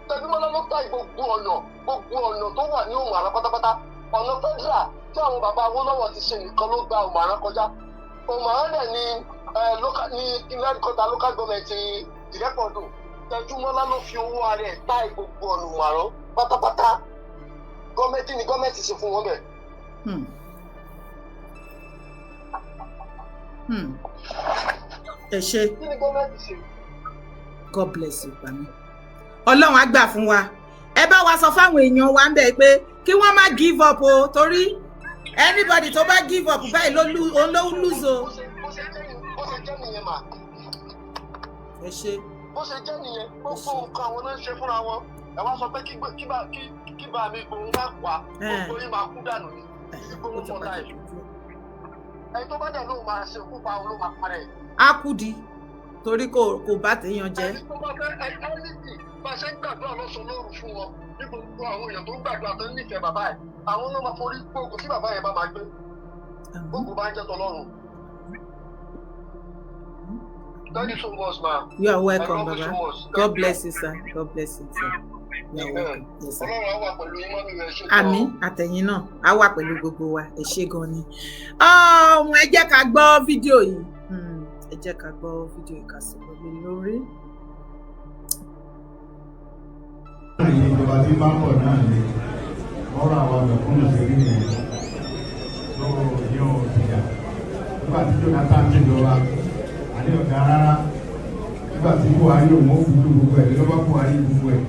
Tẹjúmọ́lá ló ta gbogbo ọ̀nà tó wà ní Òmù Àrán pátápátá ọ̀nà federal tí àwọn bàbá Awólọ́wọ̀ ti ṣe nìkan ló gba Òmù Àrán kọjá Òmù Àrán dẹ̀ ní lẹ́kọ̀ọ́ta local government Ìrẹ́pọ̀dùn Tẹjúmọ́lá ló fi owó ara ẹ̀ ta gbogbo ọ̀nà Òmù Àrán pátápátá gọ́ọ̀mẹ̀ntì ṣe fún wọn bẹ̀. Ẹ ṣé. God bless you pami. Ọlọ́run á gbà fún wa ẹ bá wa sọ fáwọn èèyàn wa ń bẹ̀ pé kí wọ́n má give up o torí anybody tó bá give up báyìí ló lose o. bó ṣe jẹ́ nìyẹn mà. ẹ ṣe. bó ṣe jẹ́ nìyẹn gbogbo nǹkan àwọn náà ń ṣe fúnra wọn ẹ wá sọ pé kí bá mi gbòòrùn bá pa gbogbo yín máa kú dànù ní ìgbòho mọ́ láì. ẹni tó bá dẹ̀ lóun máa ṣe kú pa ló máa parẹ́. á kú di torí kò bá téèyàn jẹ́. ẹni tó bá fẹ́ ẹni bá ṣe ń gbàdúrà lọ́sọ̀ lóru fún wọn ní gbogbo àwọn èèyàn tó ń gbàdúrà tó ń nífẹ̀ẹ́ bàbá ẹ̀ àwọn ló máa forí gbogbo tí bàbá yẹn bá máa gbé gbogbo bá ń jẹ́ tọ́lọ́run. Thank you so much, ma. You are welcome, Baba. So God bless you, sir. God bless you, sir. You are welcome. Yes, sir. Àmín àtẹ̀yìn náà á wà pẹ̀lú gbogbo wa ẹ ṣé gan ni. Ẹ jẹ́ ká gbọ́ fídíò yìí. Ẹ jẹ́ ká gbọ́ fídíò yìí ká sì lórí lórí. Ìjọba tí bá ń bọ̀ náà ni ọ̀rọ̀ àwọn àgbẹ̀kúnnù ṣe rí nìyẹn lọ́wọ́ yóò tìjà nígbà tí Jonathan ti jọba àní ọ̀gá rárá nígbà tí Buhari òun ó kúrú gbogbo ẹ̀ lọ́wọ́ Buhari gbogbo ẹ̀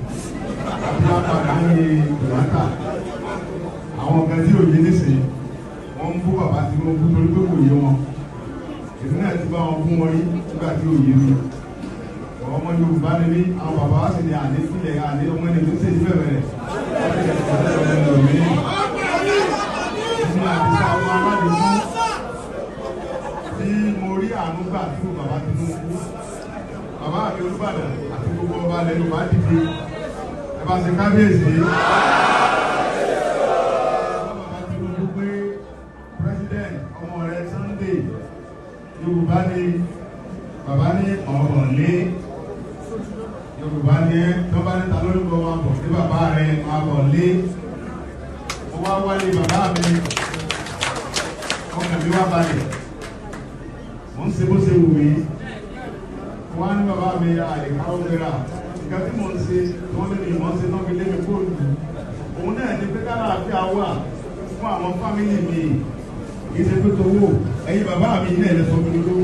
àti lápàdà ń yé Jonathan àwọn kan tí òye nísìnyí wọ́n ń bú bàbá tí wọ́n bú torí pé kò yé wọn èmi náà ti bá wọn bú wọn rí nígbà tí òye mi ọmọ Yorùbá ni mí àwọn bàbá wa sì ní àní sílẹ̀ àní ọmọ ẹni tó ṣe ìfẹ́ rẹ̀ tí mo rí àánú gbà tí mo bàbá Tinubu bàbá mi Olúbàdàn àti gbogbo ọba lẹ́nu bá dìde ẹ bá ṣe kábíyèsí bàbá Tinubu pé president ọmọ rẹ̀ Sunday Yorùbá ni bàbá ní ọ̀rọ̀ lé Yorùbá ní ẹ tó bá níta lórúkọ wa bọ̀ sí bàbá rẹ̀ máa bọ̀ lé mo wá wálé bàbá mi ọkàn mi wá balẹ̀ mo ń ṣe bó ṣe wù mí mo wá ní bàbá mi àyíká òmìnira ìgbà tí mo ń ṣe tí wọ́n lé mi mọ́ ṣe náà fi lé mi kóòlù òun náà ní pé kára àfi àwọ̀ fún àwọn fámìlì mi kì í ṣe pé tówó ẹ̀yin bàbá mi ní ẹ̀lẹ́sọ̀ mi lówó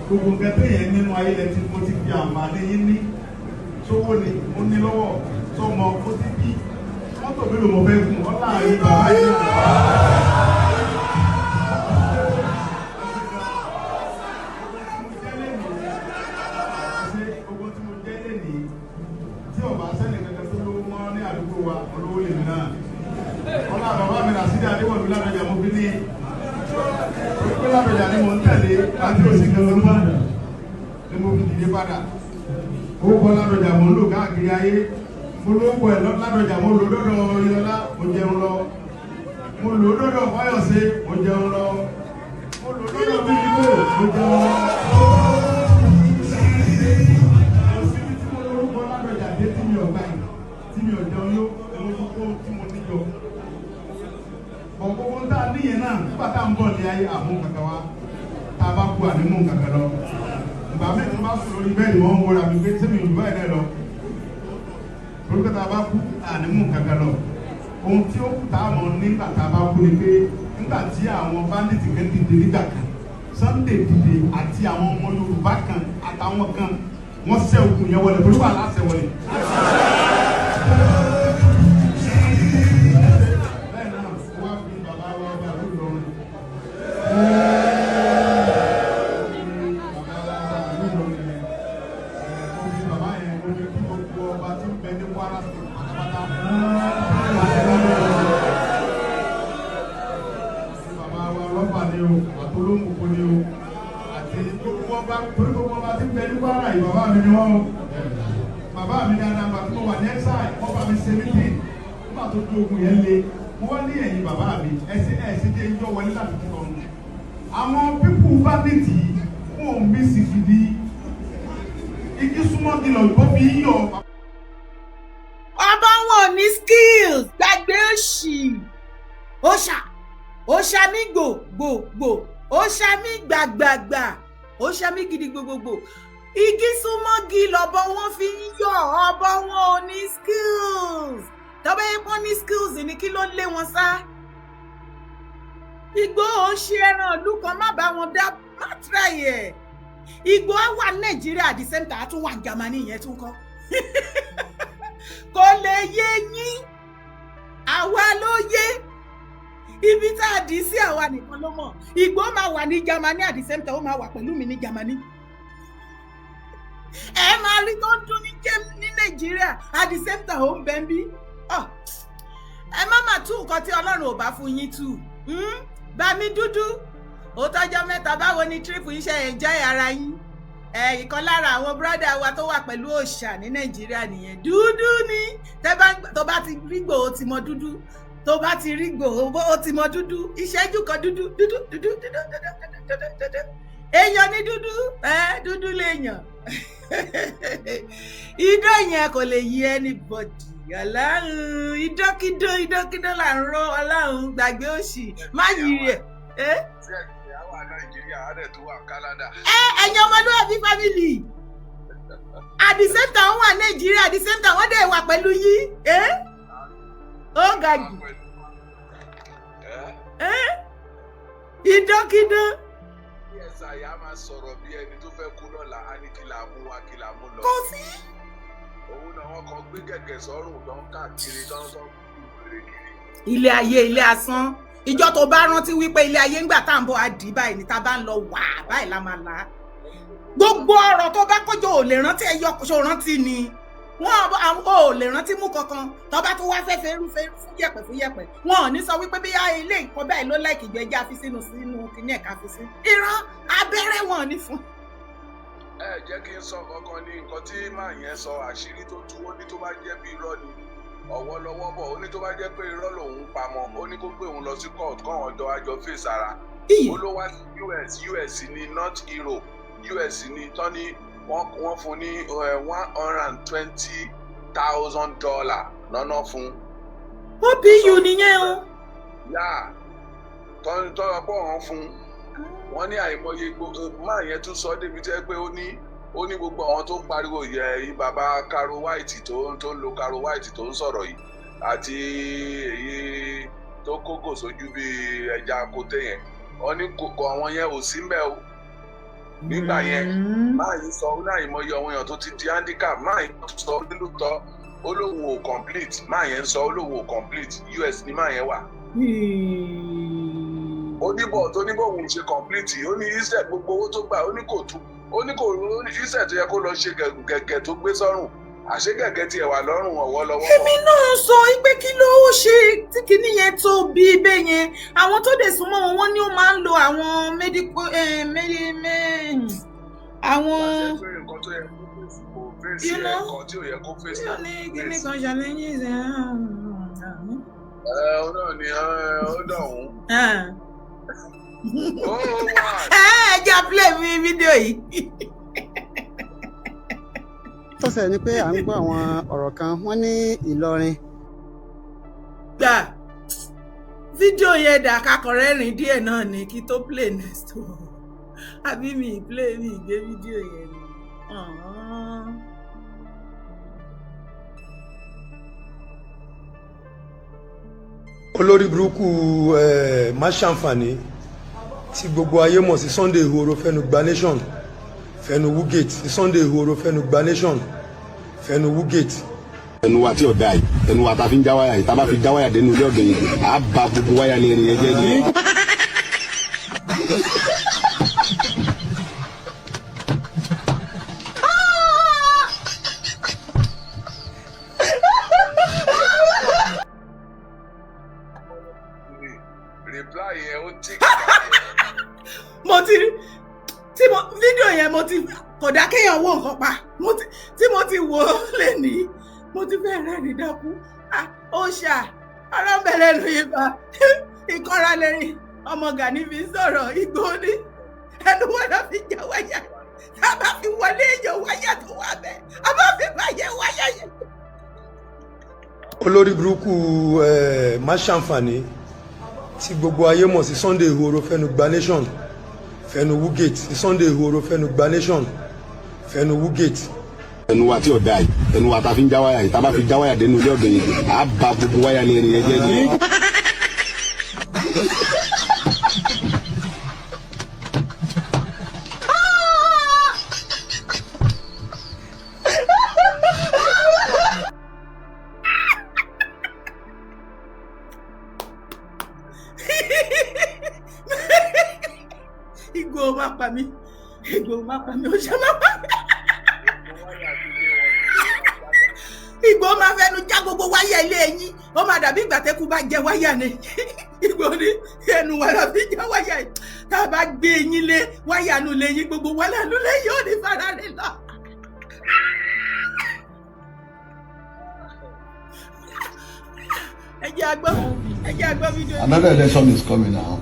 gbogbo nǹkan téèyàn nínú ayé lẹ tí mo ti fi àǹfààní yín ní sówó ni mo ní lọ́wọ́ sọmọ ó ti bí mọ́tò mélòó mo fẹ́ gùn ọ́ láàrin bàbá yín náà. Gbogbo tí mo jẹ́ lẹ́nìí tí ọba sẹ́ni kankan tó lówó mọ́ ní àdúgbò wa olówó lèmi náà. Ọlá bàbá mi Rasidi Adéwọ̀lú Ládọjà mo fi ní pé Ládọjà ni mo ń tẹ̀lé àti òsì kan ló máa ní mo fi dìde padà. Ó kọ́ Ládọjà mo ń lò káàkiri ayé. Mo lówó ẹ̀ Ládọjà mo lò lọ́dọ̀ Yọlá mo jẹun lọ. Mo lò lọ́dọ̀ Fáyọ̀sé mo jẹun lọ. Mo lò lọ́dọ̀ Bíríkò mo jẹun lọ. Gbogbo ń tà níyẹn náà nígbà tá à ń bọ̀ ní ayé àmú kankan wa tá a bá kú ànímú kankan lọ. Ìgbà mi tó bá sùn lórí bẹ́ẹ̀ni wọ́n ń wọra mi pé sẹ́mi Yorùbá yẹn náà lọ. Lórí tá a bá kú ànímú kankan lọ. Ohun tí ó kù tá a mọ̀ nígbà tá a bá kú ni pé nígbà tí àwọn báńdíìtì kan dìde nígbà kan Sunday dìde àti àwọn ọmọ Yorùbá kan àtàwọn kan wọ́n ṣẹ́ òkun yẹn wọlé pẹ̀lú wàhálà ṣẹ́ wọlé. Bàbá mi dáadáa bàtí mo wà ní ẹ́sàì wọ́n bá mi ṣe mítìn nígbà tó tó ogun yẹn le mo wá ní ẹ̀yìn bàbá mi ẹ̀sìn dé ìjọ wọlé láti fún ọ̀run. Àwọn pípù bábìtì fún òun bí sì fìdí igi súnmọ́ di lọ gbọ́ fi yíyọ. Ọba wọn ò ní skills gbàgbé òṣì òṣà mi gbògbògbò òṣà mi gbàgbàgbà òṣà mi gidi gbogbogbò. Igi súnmọ́gi lọ́bọ wọn fi ń yọ ọbọ wọn ò ní skills tọ́bẹ̀ yẹn pọ́n ní skills ní kí ló lé wọn sá. Igboho ṣe ẹran ìlú kan má bá wọn dá má try ẹ̀. Igboho wà Nàìjíríà at the same time tún wà Germany yẹn tún kọ́. kò lè yé yín àwa ló yé ibi tá a dì sí àwa nìkan ló mọ̀. Ìgbò máa wà ní Germany at the same time ó máa wà pẹ̀lú mi ní Germany. Ẹ máa rí tó ń dún ní Nàìjíríà at the same time ó ń bẹ ń bí. Ẹ má mà tú nǹkan tí Ọlọ́run ò bá fún yín tú. Bá mi dúdú ó tọ́jọ́ mẹ́ta báwo ni trip yín ṣe enjoy ara yín. Ìkan lára àwọn brọ́dà wa tó wà pẹ̀lú òòṣà ní Nàìjíríà nìyẹn. Dúdú ni tó bá ti rí Ìgbòho ti mọ dúdú. Tó bá ti rí Ìgbòho ó ti mọ dúdú. Ìṣẹ́jú kan dúdú. Èèyàn ní dúdú. Dúdú léèyàn. Idán yẹn kò lè yí anybody. Ọlọ́run idán là ń rọ Ọlọ́run gbàgbé òṣì má yí rẹ̀. Nàìjíríà àárẹ̀ tó wà Canada. Ẹ̀yin ọmọlúwàbí family at the same time wà Nàìjíríà at the same time wọ́n dẹ̀ wà pẹ̀lú yín. Ó ga jù. Ìdánkídán. Ẹ̀sà ìyá máa sọ̀rọ̀ bí ẹni tó fẹ́ kú lọ́la á ní kí là mú wá kí là mú lọ. Kò sí. Òun náà wọ́n kan gbé gẹ̀gẹ̀ sọ́rùn tó ń káàkiri tó ń sọ kiri. Ilé ayé ilé asán. Ìjọ tó bá rántí wípé ilé ayé ńgbà tá à ń bọ̀ àdì báyìí ní ta bá ń lọ wà báyìí la máa là á. Gbogbo ọ̀rọ̀ tó bá kójọ ò lè rántí ẹyọ ṣò rántí ni. Wọ́n ò lè rántí mú kankan tó bá tún wá fẹ́ fún yẹ̀pẹ̀. Wọ́n ò ní sọ wípé bí ilé nǹkan báyìí ló láìkì jọ ẹja fi sínú kíní ẹ̀ka fi sí. Ìran abẹ́rẹ́ wọn ní fún. Jẹ́ kí n sọ kankan ní nǹkan tí màá yẹn sọ àṣírí tó tú ó ní tó bá jẹ́ bí irọ́ ni. Ọwọ́ lọ́wọ́ bọ̀ ó ní tó bá jẹ́ pé irọ́ lòun pamọ́ ó ní kó gbé òun lọ sí court kọ́wọn jọ àjọ fèsì ara. Ó ló wá sí US ní not Europe US ní tán ní wọ́n fún ní $120,000 lọ́nà fún. OPU nìyẹn o. Yá tọ́ra pọ̀ wọ́n fún wọ́n ní àìmọye máa yẹn tún sọ débi tẹ́ pé ó ní gbogbo àwọn tó ń pariwo yẹ bàbá Caro White tó ń lo Caro White tó ń sọ̀rọ̀ yìí àti èyí tó kókò sójú bíi ẹja koté yẹn wọ́n ní kòkò àwọn yẹn ò sí mbẹ́ o nígbà yẹn máa yìí sọ ní àìmọye àwọn èèyàn tó ti di handicap máa yìí sọ nílùtọ́ olóhùn ò complete máa yẹn sọ olóhùn ò complete US ni máa yẹn wà. Oníbọ̀ tó níbọ̀ òun ṣe complete ó ní iṣẹ́ gbogbo owó tó gbà ó ní kò iṣẹ́ tó yẹ kó lọ ṣe gẹ̀gẹ̀ tó gbé sọ́rùn àṣé gẹ̀gẹ̀ tiẹ̀ wà lọ́rùn ọ̀wọ́ lọ́wọ́. Èmi náà sọ pé kí ló ṣe tí kinní yẹn tó bí ibẹ̀ yẹn àwọn tó dẹ̀ súnmọ́ wọn ní ó máa ń lo àwọn medical àwọn. nǹkan tó yẹ kó fèsì kò fèsì ẹ̀kọ́ tí ò yẹ kó fèsì. Ó ní kíní kan ṣàlẹ́yìn ìṣẹ́. Ó náà ni ó dọ̀hún. Ẹja play mi fídíò yìí. Tó ṣẹlẹ̀ ni pé à ń gbọ́ àwọn ọ̀rọ̀ kan wọ́n ní Ìlọrin. Gbà fídíò yẹn dà kakọ̀rẹ́ rìn díẹ̀ náà ni kí tó play next one. Àbí mi play mi gbé fídíò yẹn ni. Olórí burúkú má ṣàǹfààní tí gbogbo ayé mọ̀ sí Sunday Igboho fẹ́nu gba nation fẹ́nu wúgate sí Sunday Igboho fẹ́nu gba nation fẹ́nu wúgate. ẹnu wa tí ò da yìí ẹnu wa ta fi ń já wáyà yìí tá a bá fi já wáyà dénú ilé ọ̀gbìn yìí à á ba gbogbo wáyà ní ẹni yẹn jẹ́ ni. mo ti fídíò yẹn mo ti kò dá kéèyàn wò nǹkan pa tí mo ti wò ó lè ní mo ti fẹ́ rẹ́rìn dákú ó ṣá arábẹ̀rẹ̀ lu ibà ìkọ́ra lẹ́rìn ọmọ Gani fi sọ̀rọ̀ Ìgbòho ní ẹnu wọn náà fi já wáyà tá a bá fi wọlé èèyàn wáyà tó wà bẹ́ẹ̀ a bá fi bàyẹ̀ wáyà yẹn. Olórí burúkú má ṣàǹfààní tí gbogbo ayé mọ̀ sí Sunday Igboho fẹ́nu gba nation fẹ́nu wúgate sí Sunday Igboho fẹ́nu gba nation fẹ́nu wúgate. ẹnu wa tí ò da yìí ẹnu wa ta fi ń já wáyà yìí tá a bá fi já wáyà dénú ilé ọ̀gbìn yìí à á ba gbogbo wáyà ní ẹni yẹn jẹ́ ni. Igboho má pa mí. Igboho má pa mí. Ó ṣe má pa mí. Igboho máa fẹnu já gbogbo wáyà ilé yín. Ó máa dàbí ìgbà tẹ́kù bá jẹ wáyà ni. Igboho ní ẹnu wa la fi já wáyà yìí. Tá a bá gbé yín lé wáyà nu lé yín gbogbo wálà nu lé yóò ní fara rẹ̀ lọ. Ẹ jẹ́ àgbọ̀ fídíò. Another election is coming now.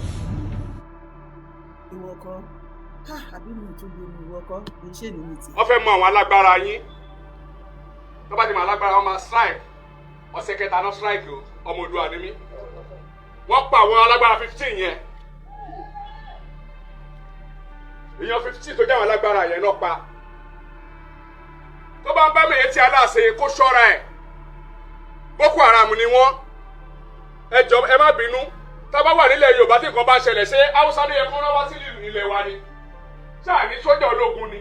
Ìwọ kọ́, àbí mi ò tún bí mi ìwọ kọ́, kì í ṣe èmi mi ti. Wọ́n fẹ́ mú àwọn alágbára yín. Tó bá ti mọ alágbára wọn máa strike. Ọ̀sẹ̀ kẹta náà strike o, ọmọ Oòduà ni mí. Wọ́n pa àwọn alágbára 15 yẹn. Èèyàn 15 tó jẹ́ àwọn alágbára yẹn náà pa. Tó bá ń bá mi etí aláṣẹ kó ṣọ́ra ẹ̀. Boko Haram ni wọ́n. Ẹ jọ̀ọ́ ẹ má bínú. Tá bá wà nílẹ̀ Yorùbá tí nǹkan bá ṣẹlẹ̀ ṣé Haúsá ló yẹ kó rán wá sí ilẹ̀ wa ni. Ṣáà ní sójà ológun ni.